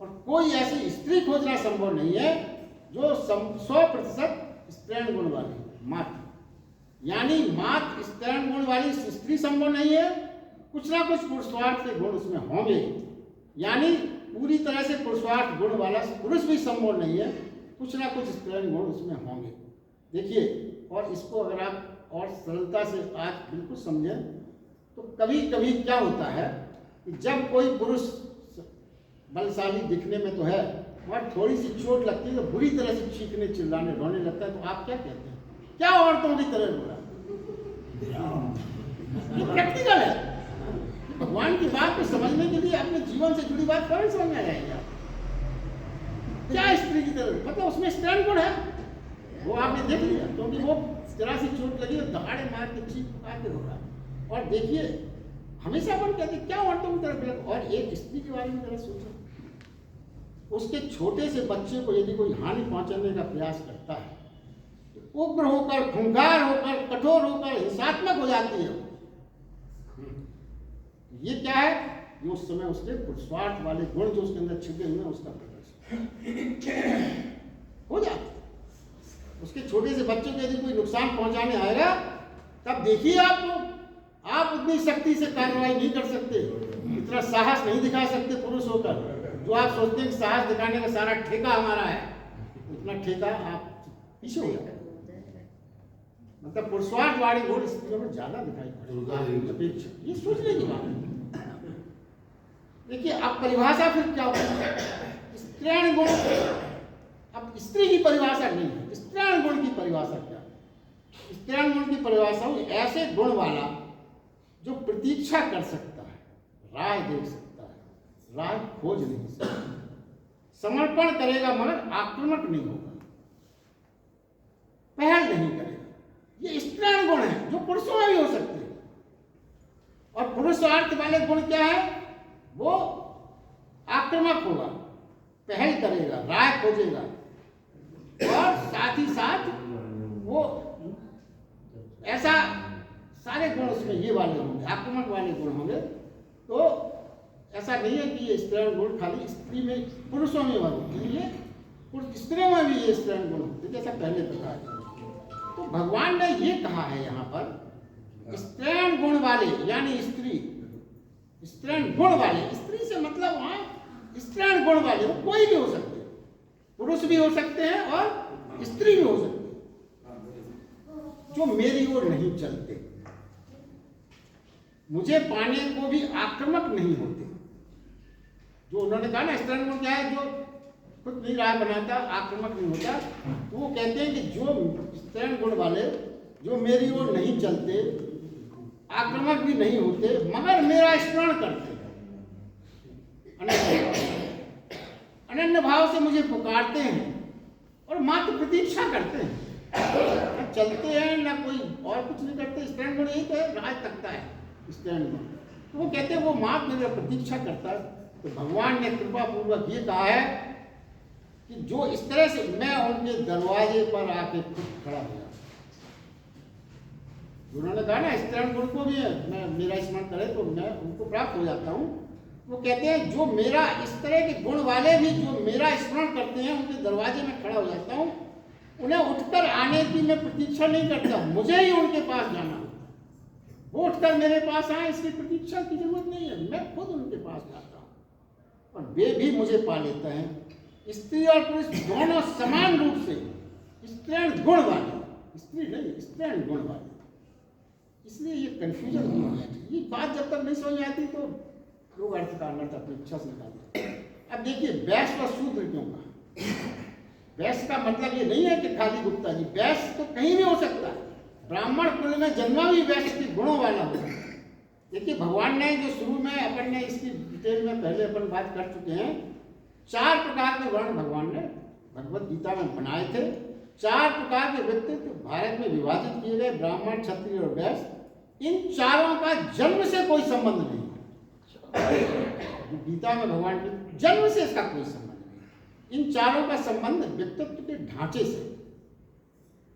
और कोई ऐसी स्त्री खोजना संभव नहीं है जो 100% स्त्रीण गुण वाली मात्र, यानी मात्र स्त्रीण गुण वाली स्त्री संभव नहीं है, कुछ ना कुछ पुरुषार्थ के गुण उसमें होंगे, यानी पूरी तरह से पुरुषार्थ गुण वाला पुरुष भी संभव नहीं है, कुछ ना कुछ स्त्रीण गुण उसमें होंगे। देखिए, और इसको अगर आप और सरलता से आज बिल्कुल समझें तो कभी कभी क्या होता है कि जब कोई पुरुष बलशाली दिखने में तो है, मगर थोड़ी सी चोट लगती है तो बुरी तरह से चीखने, चिल्लाने, रोने लगता है, तो आप क्या कहते हैं? क्या औरतों की तरह रोना? ये प्रैक्टिकल है। भगवान की बात को समझने के लिए अपने जीवन से जुड़ी बात कौन समझ में आएगी? क्या स्त्री की तरह? मतलब उसमें स्त्रीण गुण है, वो आपने देख लिया, क्योंकि वो जरा सी चोट लगी और दहाड़े मार के चीख पुकार के रोका। और देखिए, हमेशा अपन कहते क्या औरतों की तरफ, और एक स्त्री के बारे में जरा सोचो, उसके छोटे से बच्चे को यदि कोई हानि पहुंचाने का प्रयास करता है तो उग्र होकर, खूंखार होकर, कठोर होकर, हिंसात्मक हो जाती है। ये क्या है? ये उस समय उसके पुरुषार्थ वाले गुण जो उसके अंदर छिपे हुए हैं उसका प्रदर्शन हो जाता। उसके छोटे से बच्चों को यदि कोई नुकसान पहुंचाने आएगा तब देखिए आप उतनी शक्ति से कार्रवाई नहीं कर सकते, इतना साहस नहीं दिखा सकते पुरुष होकर। जो आप सोचते हैं कि साहस दिखाने का सारा ठेका हमारा है, उतना ठेका आप पीछे हो जाए। मतलब पुरुषार्थ वाले गुण स्त्रियों में ज्यादा दिखाई पड़ेगा, ये सोचने की बात है। देखिए अब परिभाषा फिर क्या होती है, स्त्रीण गुण। अब स्त्री की परिभाषा नहीं है, स्त्रीण गुण की परिभाषा क्या है? स्त्रीण गुण की परिभाषा ऐसे गुण वाला जो प्रतीक्षा कर सकता है, राह देख सकता है, राह खोज नहीं सकता, समर्पण करेगा मगर आक्रामक नहीं होगा, पहल नहीं करेगा। ये स्त्रीण गुण है जो पुरुषों में भी हो सकते हैं। और पुरुषार्थ वाले गुण क्या है? वो आक्रामक होगा, पहल करेगा, राह खोजेगा, और साथ ही साथ वो ऐसा सारे गुण उसमें ये वाले होंगे, आक्रामक वाले गुण होंगे। तो ऐसा नहीं है कि ये स्त्रीण गुण खाली स्त्री में पुरुषों में होते हैं, ये स्त्रियों में भी ये स्त्रीण गुण होते हैं, जैसा पहले प्रकार है। तो भगवान ने ये कहा है यहाँ पर स्त्रीण गुण वाले, यानी स्त्री स्त्रीण गुण वाले, स्त्री से मतलब वहां स्त्रीण गुण वाले वो कोई भी हो सकते हैं, पुरुष भी हो सकते हैं और स्त्री भी हो सकती है, जो मेरी ओर नहीं चलते, मुझे पाने को भी आक्रामक नहीं होते। जो उन्होंने कहा ना स्त्रीण गुण क्या है, जो खुद नहीं राह बनाता, आक्रामक नहीं होता, तो वो कहते हैं कि जो स्त्रीण गुण वाले जो मेरी ओर नहीं चलते, आक्रामक भी नहीं होते, मगर मेरा स्मरण करते हैं, अनन्य भाव से मुझे पुकारते हैं और मात्र प्रतीक्षा करते हैं, न चलते हैं ना कोई और कुछ नहीं करते। स्त्रीण गुण यही तो है, राह तकता है स्त्रीण गुण। तो वो कहते हैं वो मात्र मेरा प्रतीक्षा करता है। तो भगवान ने कृपा पूर्वक ये कहा है कि जो इस तरह से मैं उनके दरवाजे पर आके खुद खड़ा हो जाता। उन्होंने कहा ना स्त्रीण गुण को भी मैं मेरा स्मरण करे तो मैं उनको प्राप्त हो जाता हूँ। वो कहते हैं जो मेरा इस तरह के गुण वाले भी जो मेरा स्मरण करते हैं उनके दरवाजे में खड़ा हो जाता हूँ। उन्हें उठकर आने की मैं प्रतीक्षा नहीं करता, मुझे ही उनके पास जाना होता है। वो उठकर मेरे पास आए इसकी प्रतीक्षा की जरूरत नहीं है, मैं खुद उनके पास जाता हूँ और वे भी मुझे पा लेते हैं। स्त्री और पुरुष दोनों समान रूप से स्त्रीण गुण वाले, स्त्री नहीं स्त्रीण गुण वाले, इसलिए ये कंफ्यूजन नहीं है। ये बात जब तक नहीं समझ में आती तो लोग अर्थ का अनर्थ अपनी इच्छा से निकालते। अब देखिए वैश्य और शूद्र क्यों कहा? वैश्य का मतलब ये नहीं है कि खाली गुप्ता जी, वैश्य तो कहीं भी हो सकता है, ब्राह्मण कुल में जन्मा भी वैश्य के गुणों वाला होता है। देखिए भगवान ने जो शुरू में अपन ने इसकी डिटेल में पहले अपन बात कर चुके हैं, 4 प्रकार के वर्ण भगवान ने भगवत गीता में बनाए थे। 4 प्रकार के व्यक्तित्व भारत में विभाजित किए गए, ब्राह्मण, क्षत्रिय और वैश्य। इन चारों का जन्म से कोई संबंध नहीं है। गीता में भगवान के जन्म से इसका कोई संबंध नहीं। इन चारों का संबंध व्यक्तित्व के ढांचे से।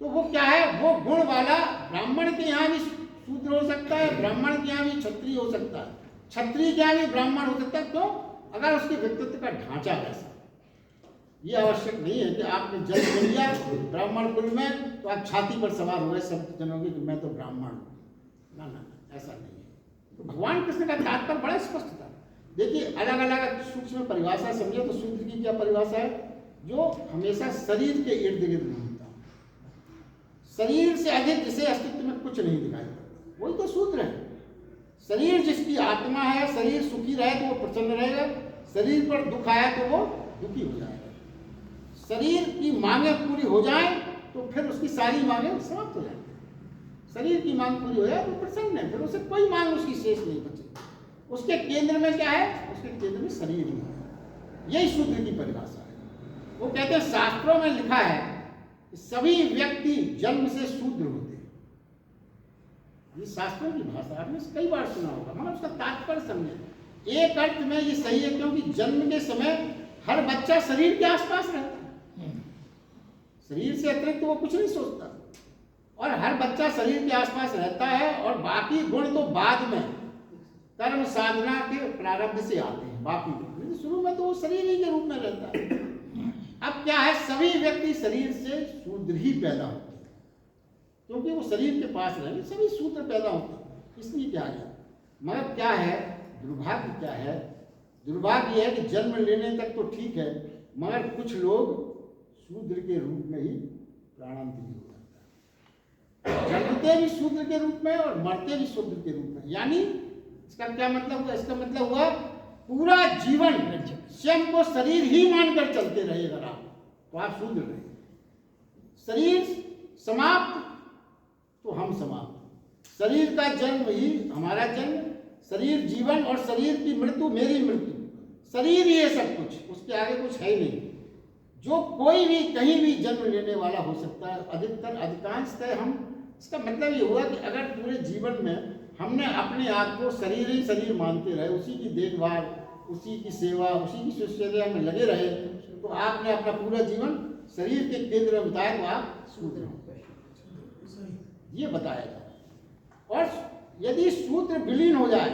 तो वो क्या है? वो गुण वाला ब्राह्मण के यहाँ भी शूद्र हो सकता है, ब्राह्मण के यहाँ भी क्षत्रिय हो सकता है, क्षत्रिय के यहाँ भी ब्राह्मण हो सकता है। क्यों? अगर उसके व्यक्तित्व का ढांचा वैसा। ये आवश्यक नहीं है कि आपने जन्म लिया ब्राह्मण कुल में तो आप छाती पर सवार हो गए सब जनोगे कि मैं तो ब्राह्मण हूँ। ना ना, ऐसा नहीं है। तो भगवान कृष्ण का तात्पर्य बड़ा स्पष्ट था। देखिए अलग अलग सूक्ष्म परिभाषा समझे तो शूद्र की क्या परिभाषा है? जो हमेशा शरीर के इर्द गिर्द घूमता, शरीर से अधिक जिसे अस्तित्व में कुछ नहीं दिखाई पड़ता, वही तो शूद्र है। शरीर जिसकी आत्मा है, शरीर सुखी रहे तो वो प्रसन्न रहेगा, शरीर पर दुख आया तो वो दुखी हो जाएगा। शरीर की मांगें पूरी हो जाएं तो फिर उसकी सारी मांगें समाप्त हो जाएंगी। शरीर की मांग पूरी हो जाए तो प्रसन्न है, फिर उसे कोई मांग उसकी शेष नहीं बचेगी। उसके केंद्र में क्या है? उसके केंद्र में शरीर ही है। यही शूद्र की परिभाषा है। वो कहते हैं शास्त्रों में लिखा है कि सभी व्यक्ति जन्म से शूद्र होते हैं। ये शास्त्रों की भाषा आपने कई बार सुना होगा, मगर उसका तात्पर्य समझे। एक अर्थ में ये सही है क्योंकि जन्म के समय हर बच्चा शरीर के आसपास रहता है, शरीर से अतिरिक्त वो कुछ नहीं सोचता, और हर बच्चा शरीर के आसपास रहता है। और बाकी गुण तो बाद में कर्म साधना के प्रारब्ध से आते हैं, बाकी शुरू में तो वो शरीर ही के रूप में रहता है। अब क्या है, सभी व्यक्ति शरीर से शूद्र ही पैदा होते हैं, क्योंकि वो शरीर के पास रहेंगे, सभी शूद्र पैदा होते हैं, इसलिए क्या है। मगर क्या है, दुर्भाग्य क्या है, दुर्भाग्य है कि जन्म लेने तक तो ठीक है, मगर कुछ लोग शूद्र के रूप में ही प्राणांतरी हो जाता है। जन्मते भी शूद्र के रूप में और मरते भी शूद्र के रूप में। यानी इसका क्या मतलब हुआ, इसका मतलब हुआ पूरा जीवन स्वयं को शरीर ही मानकर चलते रहे अगर आप, तो आप शूद्र रहे। शरीर समाप्त तो हम समाप्त, शरीर का जन्म ही हमारा जन्म, शरीर जीवन और शरीर की मृत्यु मेरी मृत्यु, शरीर ही है सब कुछ, उसके आगे कुछ है ही नहीं। जो कोई भी कहीं भी जन्म लेने वाला हो सकता है, अधिकतर अधिकांशतः हम, इसका मतलब ये हुआ कि अगर पूरे जीवन में हमने अपने आप को शरीर ही शरीर मानते रहे, उसी की देखभाल, उसी की सेवा, उसी की शुश्रूषा में लगे रहे, तो आपने अपना पूरा जीवन शरीर के केंद्र में बिताया, तो आप शूद्र हो, ये बताया जाए। और यदि सूत्र विलीन हो जाए,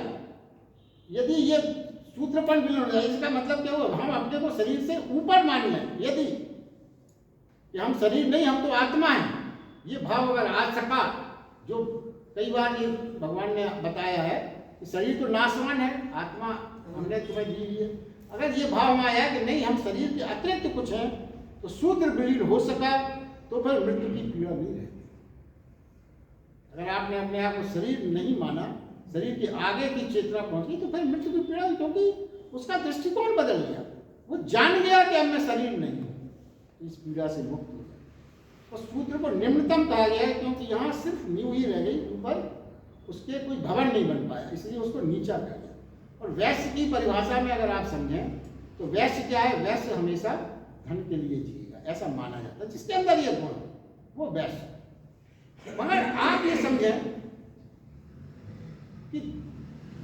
यदि ये सूत्रपन विलीन हो जाए, इसका मतलब क्या हुआ, हम अपने को शरीर से ऊपर मान लें, यदि कि हम शरीर नहीं, हम तो आत्मा हैं, ये भाव अगर आ सका, जो कई बार ये भगवान ने बताया है कि शरीर तो नाशवान है, आत्मा हमने तुम्हें दी है, अगर ये भाव में आया कि नहीं हम शरीर के अतिरिक्त कुछ हैं, तो सूत्र विलीन हो सका, तो फिर मृत्यु की पीड़ा नहीं रहती। अगर आपने अपने आप को शरीर नहीं माना, शरीर के आगे की चेतना पहुंची, तो फिर मृत्यु की पीड़ा, क्योंकि उसका दृष्टिकोण बदल गया, वो जान गया कि अब मैं शरीर नहीं हूँ, इस पीड़ा से मुक्त हो गया। और सूत्र को निम्नतम कहा गया है, क्योंकि यहाँ सिर्फ नींव ही रह गई, ऊपर उसके कोई भवन नहीं बन पाया, इसलिए उसको नीचा कहा गया। और वैश्य की परिभाषा में अगर आप समझें, तो वैश्य क्या है, वैश्य हमेशा धन के लिए जिएगा, ऐसा माना जाता है, जिसके अंदर ये गुण वो वैश्य। मगर आप ये समझें कि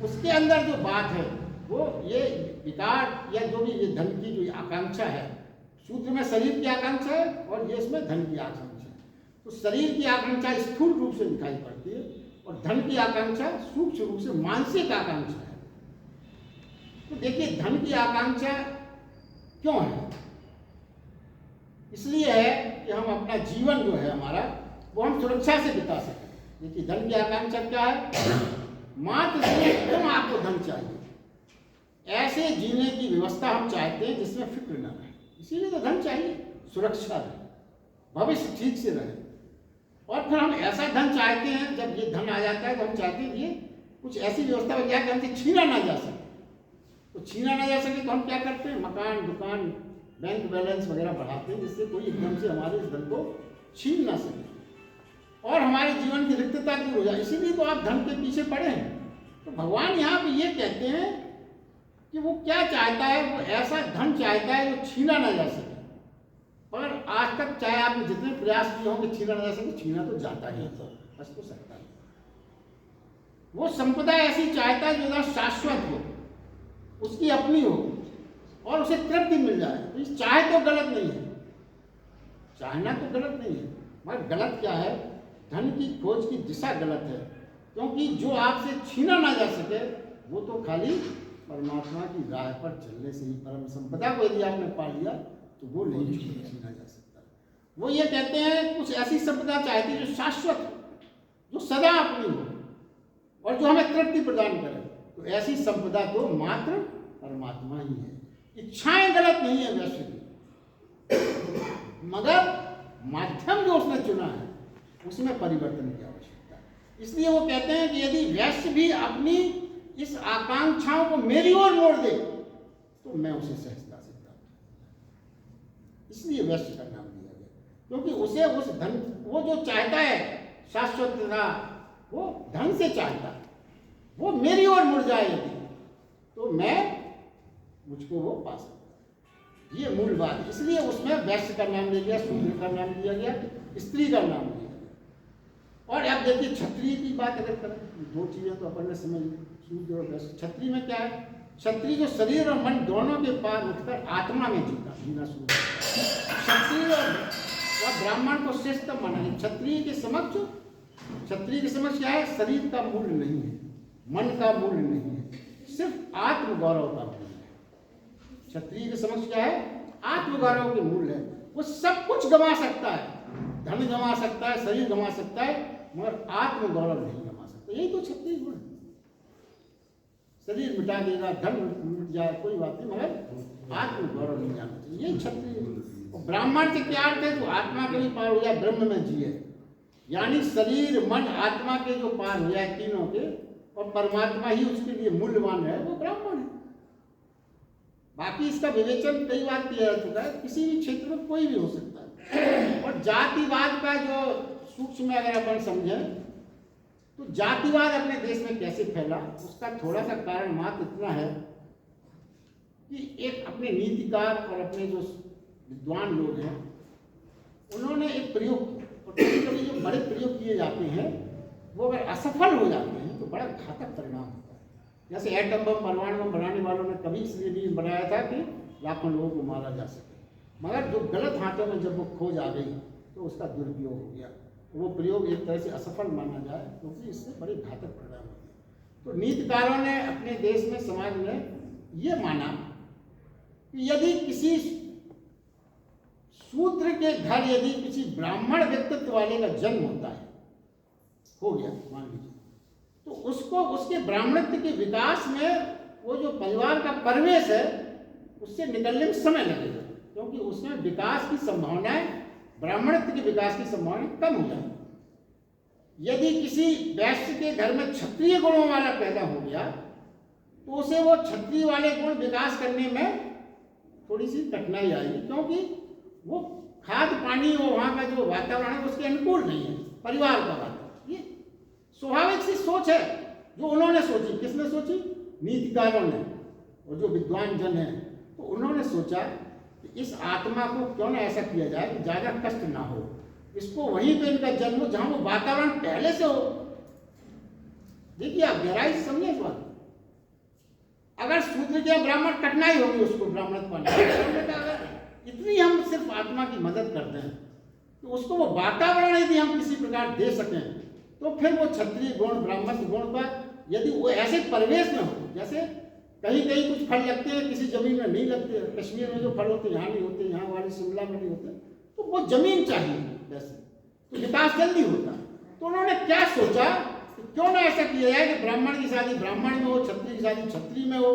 उसके अंदर जो बात है, वो ये विकार या जो भी ये धन की जो आकांक्षा है, सूत्र में शरीर की आकांक्षा है और ये इसमें धन की आकांक्षा है। तो शरीर की आकांक्षा स्थूल रूप से दिखाई पड़ती है और धन की आकांक्षा सूक्ष्म रूप से मानसिक आकांक्षा है। तो देखिए, धन की आकांक्षा क्यों है, इसलिए है कि हम अपना जीवन जो है हमारा, वो हम सुरक्षा से बिता सकें। देखिए, धन की आकांक्षा क्या है, मात्र इसलिए क्यों आपको धन चाहिए, ऐसे जीने की व्यवस्था हम चाहते हैं जिसमें फिक्र न रहे, इसीलिए तो धन चाहिए, सुरक्षा रहे, भविष्य ठीक से रहे। और फिर हम ऐसा धन चाहते हैं, जब ये धन आ जाता है तो हम चाहते हैं ये कुछ ऐसी व्यवस्था बन जाए कि हमसे छीना ना जा सके। तो छीना ना जा सके तो हम क्या करते हैं, मकान, दुकान, बैंक बैलेंस वगैरह बढ़ाते हैं, जिससे कोई एकदम से हमारे इस धन को छीन ना सके और हमारे जीवन की रिक्तता दूर हो जाए। इसीलिए तो आप धन के पीछे पड़े हैं। तो भगवान यहाँ पे ये कहते हैं कि वो क्या चाहता है, वो ऐसा धन चाहता है जो छीना ना जा सके। पर आज तक चाहे आपने जितने प्रयास किए हों कि छीना ना जा सके, छीना तो जाता ही है, बस तो सकता है। वो संपदा ऐसी चाहता है जो शाश्वत हो, उसकी अपनी हो और उसे तृप्ति मिल जाए। तो इस चाहे तो गलत नहीं है, चाहना तो गलत नहीं है, मगर गलत क्या है, धन की खोज की दिशा गलत है, क्योंकि जो आपसे छीना ना जा सके वो तो खाली परमात्मा की राह पर चलने से ही, परम संपदा को यदि आपने पा लिया तो वो नहीं छीना जा सकता। वो ये कहते हैं कुछ ऐसी संपदा चाहती है जो शाश्वत हो, जो सदा अपनी हो और जो हमें तृप्ति प्रदान करे। तो ऐसी संपदा तो मात्र परमात्मा ही है। इच्छाएं गलत नहीं है वैसे भी, मगर माध्यम जो उसने चुना है उसमें परिवर्तन की आवश्यकता है। इसलिए वो कहते हैं कि यदि वैश्य भी अपनी इस आकांक्षाओं को मेरी ओर मोड़ दे तो मैं उसे सहजता से प्राप्त करूंगा। इसलिए वैश्य का नाम दिया गया, क्योंकि उसे उस धन, वो जो चाहता है शाश्वतता, वो धन से चाहता है, वो मेरी ओर मुड़ जाए यदि, तो मैं मुझको वो पा सकता। ये मूल बात है। इसलिए उसमें वैश्य का नाम दिया गया, शूद्र का नाम दिया गया, स्त्री का नाम दिया गया। और अब देखिए, क्षत्रिय की बात अगर करें, दो चीजें तो अपन ने समझ ली, शूद्र और वैश्य। क्षत्रिय में क्या है, क्षत्रिय जो शरीर और मन दोनों के पार उठकर आत्मा में जीना शुरू करता है। क्षत्रिय और ब्राह्मण को श्रेष्ठ माना है। क्षत्रिय के समक्ष क्या है, शरीर का मूल्य नहीं है, मन का मूल्य नहीं है, सिर्फ आत्मगौरव का मूल है। क्षत्रिय के समक्ष क्या है? आत्मगौरव के मूल है। वो सब कुछ गंवा सकता है, धन गंवा सकता है, शरीर गंवा सकता है, मगर आत्मगौरव नहीं गंवा सकता। यही तो क्षत्रिय गुण है। शरीर मिटा देगा, धन मिट जाए, कोई बात नहीं, मगर आत्मगौरव नहीं जाना चाहिए। ये क्षत्रिय। ब्राह्मण से क्या अर्थ है? जो आत्मा के भी पार हो जाए, ब्रह्म में जिए, यानी शरीर मन आत्मा के जो पार हो जाए तीनों के, और परमात्मा ही उसके लिए मूल्यवान है, वो ब्राह्मण है। बाकी इसका विवेचन कई बार किया जा चुका है, किसी भी क्षेत्र में कोई भी हो सकता है। और जातिवाद का जो सूक्ष्म में अगर अपन समझें, तो जातिवाद अपने देश में कैसे फैला, उसका थोड़ा सा कारण मात्र इतना है कि एक अपने नीतिकार और अपने जो विद्वान लोग हैं, उन्होंने एक प्रयोग, और कभी कभी जो बड़े प्रयोग किए जाते हैं वो अगर असफल हो जाते हैं तो बड़ा घातक परिणाम होता है। जैसे एटम बम, परमाणु बम बनाने वालों ने कभी इसलिए नहीं बनाया था कि लाखों लोगों को मारा जा सके, मगर जो गलत हाथों में जब वो खोज आ गई तो उसका दुरुपयोग हो गया। वो प्रयोग एक तरह से असफल माना जाए, क्योंकि इससे बड़े घातक परिणाम होते हैं। तो नीतिकारों ने अपने देश में, समाज में ये माना कि यदि किसी शूद्र के घर यदि किसी ब्राह्मण व्यक्तित्व वाले का जन्म होता है, हो गया मान लीजिए, तो उसको उसके ब्राह्मणत्व के विकास में वो जो परिवार का परिवेश है उससे निकलने में समय लगेगा, क्योंकि उसमें विकास की संभावनाएं, ब्राह्मणत्व के विकास की संभावनाएं कम हो जाएगी। यदि किसी वैश्य के घर में क्षत्रिय गुणों वाला पैदा हो गया तो उसे वो क्षत्रिय वाले गुण विकास करने में थोड़ी सी कठिनाई आएगी, क्योंकि वो खाद पानी और वहाँ का जो वातावरण है उसके अनुकूल नहीं है, परिवार का वातावरण। ये स्वाभाविक सी सोच है जो उन्होंने सोची। किसने सोची? नीतिकारों ने। और जो विद्वान जन है तो उन्होंने सोचा कि इस आत्मा को क्यों ना ऐसा किया जाए कि ज़्यादा कष्ट ना हो, इसको वहीं पे इनका जन्म हो जहाँ वो वातावरण पहले से हो। देखिए आप गहराई से समझिए इस बात। अगर शूद्र या ब्राह्मण, कठिनाई होगी उसको ब्राह्मण पाने, इतनी हम सिर्फ आत्मा की मदद करते हैं तो उसको वो वातावरण यदि हम किसी प्रकार दे सकें तो फिर वो क्षत्रिय गुण, ब्राह्मण गुण का, यदि वो ऐसे परिवेश में हो, जैसे कहीं कहीं कुछ फल लगते हैं किसी जमीन में नहीं लगते, कश्मीर में जो फल होते हैं यहाँ नहीं होते, यहाँ वाले शिमला में नहीं होते, तो वो जमीन चाहिए वैसे, तो विकास जल्दी होता है। तो उन्होंने क्या सोचा कि क्यों ना ऐसा किया जाए कि ब्राह्मण की शादी ब्राह्मण में हो, क्षत्रिय की शादी क्षत्रिय में हो,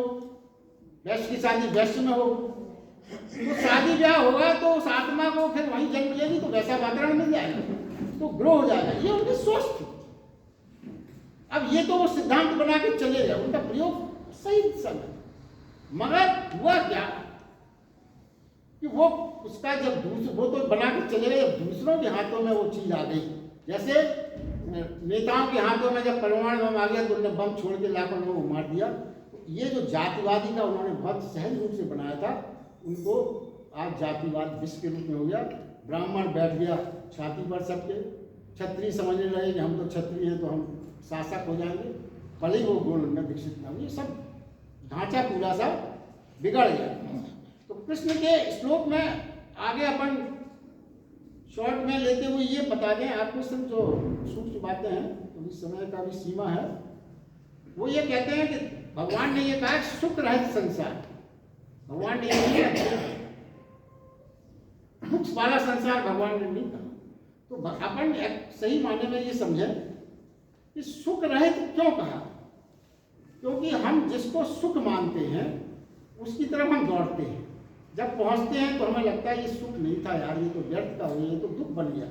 वैश्य की शादी वैश्य में हो, तो शादी ब्याह होगा तो उस आत्मा को फिर वहीं जन्म लेगी तो वैसा वातावरण मिल जाएगा, तो ग्रो हो जाएगा। ये उनकी सोच थी। अब ये तो वो सिद्धांत बना के चले गए, उनका प्रयोग सही समय, मगर हुआ क्या कि वो उसका जब वो तो बना के चले गए, जब दूसरों के हाथों में वो चीज आ गई, जैसे नेताओं के हाथों में जब परमाणु बम आ गया तो उन्होंने बम छोड़ के लाखों लोगों को मार दिया। तो ये जो जातिवादी का उन्होंने बहुत सहज रूप से बनाया था, उनको आज जातिवाद विश्व के रूप में हो गया। ब्राह्मण बैठ गया छाती पर सबके, क्षत्रिय समझने लगे कि हम तो क्षत्रिय हैं तो हम शासक हो जाएंगे, भले ही वो गुण उनमें विकसित ना हो। ये सब ढांचा पूरा सा बिगड़ गया। तो कृष्ण के श्लोक में आगे अपन शॉर्ट में लेते हुए ये बता दें आपको, सिर्फ जो सूक्ष्म बातें हैं, तो इस समय का भी सीमा है। वो ये कहते हैं कि भगवान ने ये कहा सुख रहित संसार, भगवान ने ये दुख वाला संसार भगवान ने नहीं कहा। तो अपन सही मायने में ये समझे कि सुख रहित क्यों कहा, क्योंकि हम जिसको सुख मानते हैं उसकी तरफ हम दौड़ते हैं। जब पहुंचते हैं तो हमें लगता है ये सुख नहीं था यार, ये तो व्यर्थ का हो गया, ये तो दुख बन गया,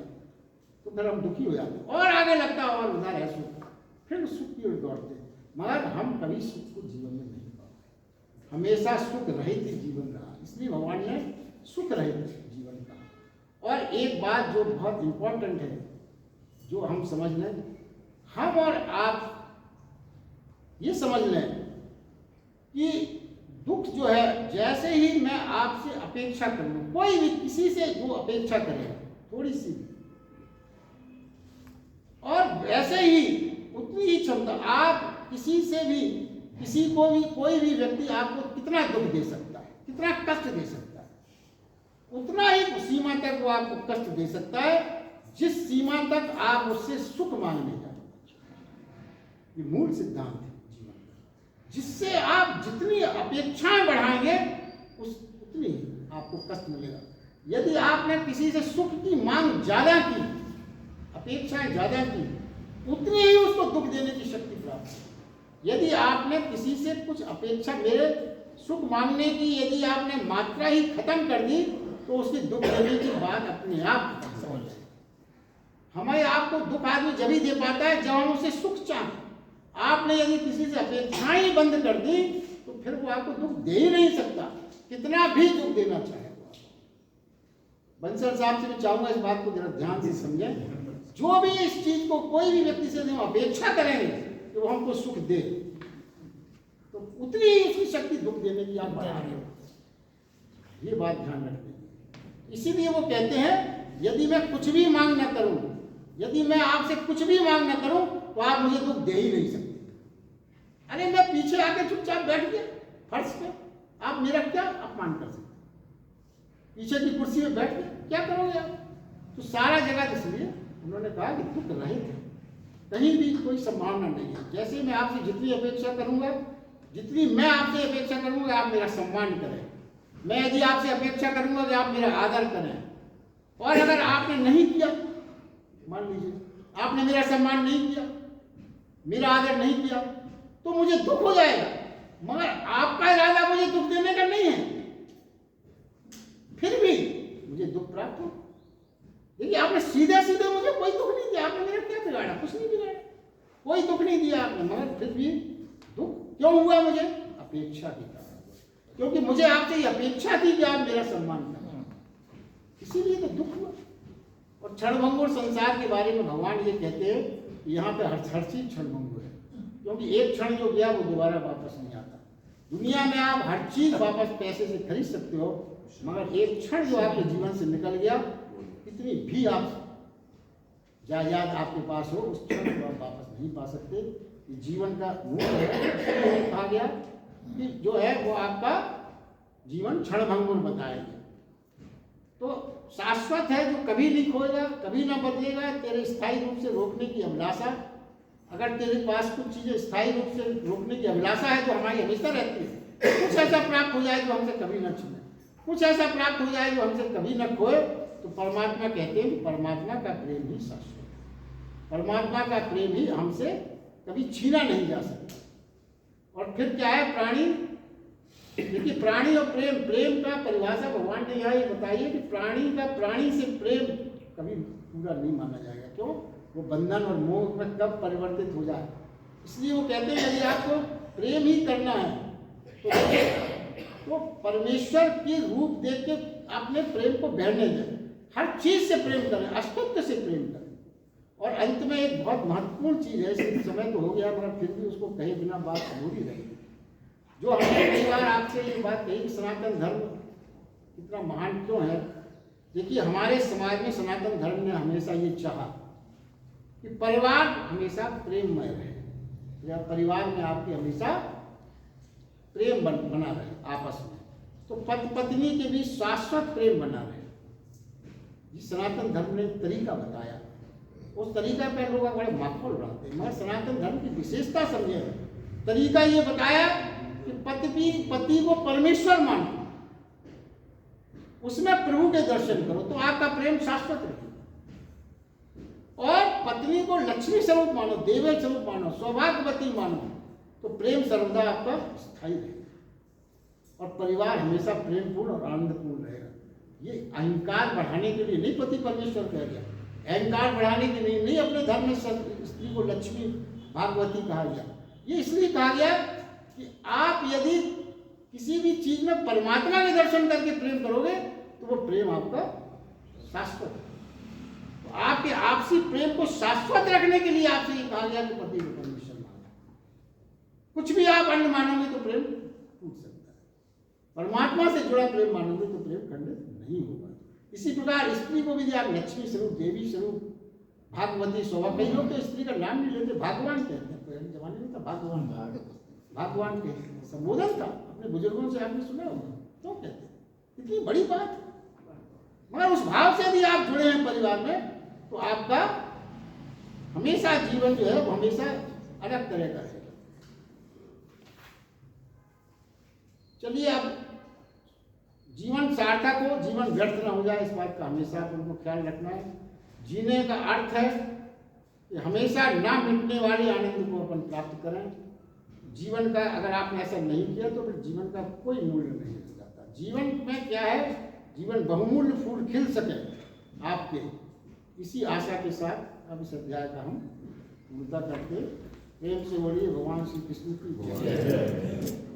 तो फिर हम दुखी हो जाते हैं और आगे लगता है और उधर है सुख, फिर सुख की ओर दौड़ते हैं। मगर हम कभी सुख को जीवन में नहीं पाते, हमेशा सुख रहित जीवन रहा, इसलिए भगवान ने सुख रहित जीवन कहा। और एक बात जो बहुत इंपॉर्टेंट है, जो हम समझ लें, हम और आप ये समझ लें कि दुख जो है, जैसे ही मैं आपसे अपेक्षा करूं, कोई भी किसी से जो अपेक्षा करे थोड़ी सी, और वैसे ही उतनी ही क्षमता आप किसी से भी, किसी को भी, कोई भी व्यक्ति आपको कितना दुख दे सकता है, कितना कष्ट दे सकता है, उतना ही सीमा तक वो आपको कष्ट दे सकता है जिस सीमा तक आप उससे सुख मांगने जाए। ये मूल सिद्धांत है जीवन का। जिससे आप जितनी अपेक्षाएं बढ़ाएंगे उतनी आपको कष्ट मिलेगा। यदि आपने किसी से सुख की मांग ज्यादा की, अपेक्षाएं ज्यादा की, उतनी ही उसको दुख देने की शक्ति प्राप्त है। यदि आपने किसी से कुछ अपेक्षा, मेरे सुख मांगने की यदि आपने मात्रा ही खत्म कर दी तो उसके दुख देने की बात अपने आप समझ जाए। हमें आपको दुख आदमी जब ही दे पाता है जब हम उसे सुख चाहें। आपने यदि किसी से अपेक्षाएं ही बंद कर दी तो फिर वो आपको दुख दे ही नहीं सकता, कितना भी दुख देना चाहे। बंसल साहब से मैं चाहूंगा इस बात को जरा ध्यान से समझें। जो भी इस चीज को कोई भी व्यक्ति से हम अपेक्षा करेंगे कि वो हमको सुख दे, तो उतनी ही उसकी शक्ति दुख देने की आप बढ़ा रहे हो। ये बात ध्यान रखते। इसीलिए वो कहते हैं यदि मैं कुछ भी मांग न करूं, यदि मैं आपसे कुछ भी मांग न करूं तो आप मुझे दुख दे ही नहीं सकते। अरे मैं पीछे आके चुपचाप बैठ गया फर्श पे, आप मेरा क्या अपमान कर सकते? पीछे की कुर्सी में बैठ के क्या करोगे आप? तो सारा जगह, इसलिए उन्होंने कहा कि दुख रहित है, कहीं भी कोई संभावना नहीं है। जैसे मैं आपसे जितनी अपेक्षा करूंगा, जितनी मैं आपसे अपेक्षा करूंगा आप मेरा सम्मान करें, मैं यदि आपसे अपेक्षा करूंगा कि आप मेरा आदर करें, और अगर आपने नहीं किया, मान लीजिए आपने मेरा सम्मान नहीं किया, मेरा आदर नहीं किया, तो मुझे दुख हो जाएगा। मगर आपका इरादा मुझे दुख देने का नहीं है, फिर भी मुझे दुख प्राप्त हो। देखिए आपने सीधे सीधे मुझे कोई दुख नहीं दिया, आपने मेरा क्या बिगाड़ा? कुछ नहीं बिगाड़ा, कोई दुख नहीं दिया आपने, मगर फिर भी दुख क्यों हुआ मुझे? अपेक्षा के कारण, क्योंकि मुझे आपसे ये अपेक्षा थी कि आप मेरा सम्मान करें, इसीलिए तो दुख हुआ। और क्षणभंगुर संसार के बारे में भगवान ये कहते हैं कि यहाँ पे हर चीज क्षणभंगुर है, क्योंकि एक क्षण जो गया वो दोबारा वापस नहीं आता। दुनिया में आप हर चीज वापस पैसे से खरीद सकते हो, मगर एक क्षण जो आपके जीवन से निकल गया, कितनी भी आप जायदाद आपके पास हो, उस क्षण को आप वापस नहीं पा सकते। कि जीवन का मूल है, कहा गया कि जो है वो आपका जीवन क्षणभंगुर बताएगा। तो शाश्वत है जो कभी नहीं खोएगा, कभी ना बदलेगा। तेरे स्थायी रूप से रोकने की अभिलाषा, अगर तेरे पास कुछ चीजें स्थायी रूप से रोकने की अभिलाषा है तो हमारी हमेशा रहती है। कुछ ऐसा प्राप्त हो जाए जो हमसे कभी ना छीने, कुछ ऐसा प्राप्त हो जाए जो हमसे कभी न खोए, तो परमात्मा कहते हैं परमात्मा का प्रेम ही शाश्वत है। परमात्मा का प्रेम ही हमसे कभी छीना नहीं जा सकता। और फिर क्या है प्राणी? देखिए प्राणी और प्रेम, प्रेम का परिभाषा भगवान ने यहाँ ये बताई है कि प्राणी का प्राणी से प्रेम कभी पूरा नहीं माना जाएगा। क्यों? वो बंधन और मोह में कब परिवर्तित हो जाए। इसलिए वो कहते हैं यदि आपको प्रेम ही करना है तो परमेश्वर के रूप देख के अपने प्रेम को बहने दें, हर चीज से प्रेम करें, अस्तित्व से प्रेम करें। और अंत में एक बहुत महत्वपूर्ण चीज है, इसलिए समय तो हो गया मगर फिर भी उसको कहे बिना बात अधूरी रहेगी। जो हमने कई बार आपसे ये बात कही, सनातन धर्म कितना महान क्यों है। देखिए हमारे समाज में सनातन धर्म ने हमेशा ये चाहा कि परिवार हमेशा प्रेममय रहे, या परिवार में आपकी हमेशा प्रेम बना रहे आपस में, तो पति पत्नी के बीच शाश्वत प्रेम बना रहे। जिस सनातन धर्म ने तरीका बताया, उस तरीका पर लोग बड़े माखौल उड़ाते हैं, मगर सनातन धर्म की विशेषता समझे। तरीका ये बताया कि पति को परमेश्वर मानो, उसमें प्रभु के दर्शन करो तो आपका प्रेम शाश्वत रहेगा। और पत्नी को लक्ष्मी स्वरूप मानो, देवी स्वरूप मानो, सौभाग्यवती मानो, तो प्रेम सर्वदा आपका स्थायी रहेगा। और परिवार हमेशा प्रेमपूर्ण और आनंदपूर्ण रहेगा। ये अहंकार बढ़ाने के लिए नहीं पति परमेश्वर कह गया, अहंकार बढ़ाने के लिए नहीं अपने धर्म में स्त्री को लक्ष्मी भागवती कहा गया। ये इसलिए कहा गया कि आप यदि किसी भी चीज में परमात्मा के दर्शन करके प्रेम करोगे तो वो प्रेम आपका शाश्वत है। तो आपके आपसी प्रेम को शाश्वत रखने के लिए आपसे ये कहा गया कि पति को परमेश्वर मानो। कुछ भी आप अन्य मानोगे तो प्रेम टूट सकता है, परमात्मा से जुड़ा प्रेम मानोगे तो प्रेम खंडित नहीं होगा। इसी प्रकार स्त्री को भी आप लक्ष्मी स्वरूप, देवी स्वरूप, भागवती, शोभा, कई लोग तो स्त्री का नाम नहीं लेते, भगवान कहते हैं। पहले जमाने में था भगवान, भगवान के संबोधन था, अपने बुजुर्गों से आपने सुना होगा, क्यों कहते हैं? इतनी बड़ी बात। मगर उस भाव से यदि आप जुड़े हैं परिवार में तो आपका हमेशा जीवन जो है वो हमेशा अलग तरह का रहेगा। चलिए अब जीवन सार्थक हो, जीवन व्यर्थ न हो जाए, इस बात का हमेशा आपको ख्याल रखना है। जीने का अर्थ है कि हमेशा ना मिटने वाले आनंद को अपन प्राप्त करें। जीवन का अगर आपने ऐसा नहीं किया तो फिर जीवन का कोई मूल्य नहीं रह जाता। जीवन में क्या है, जीवन बहुमूल्य फूल खिल सके आपके, इसी आशा के साथ अब इस अध्याय का हम पूर्णता करके प्रेम से बोलिए भगवान श्री कृष्ण की जय।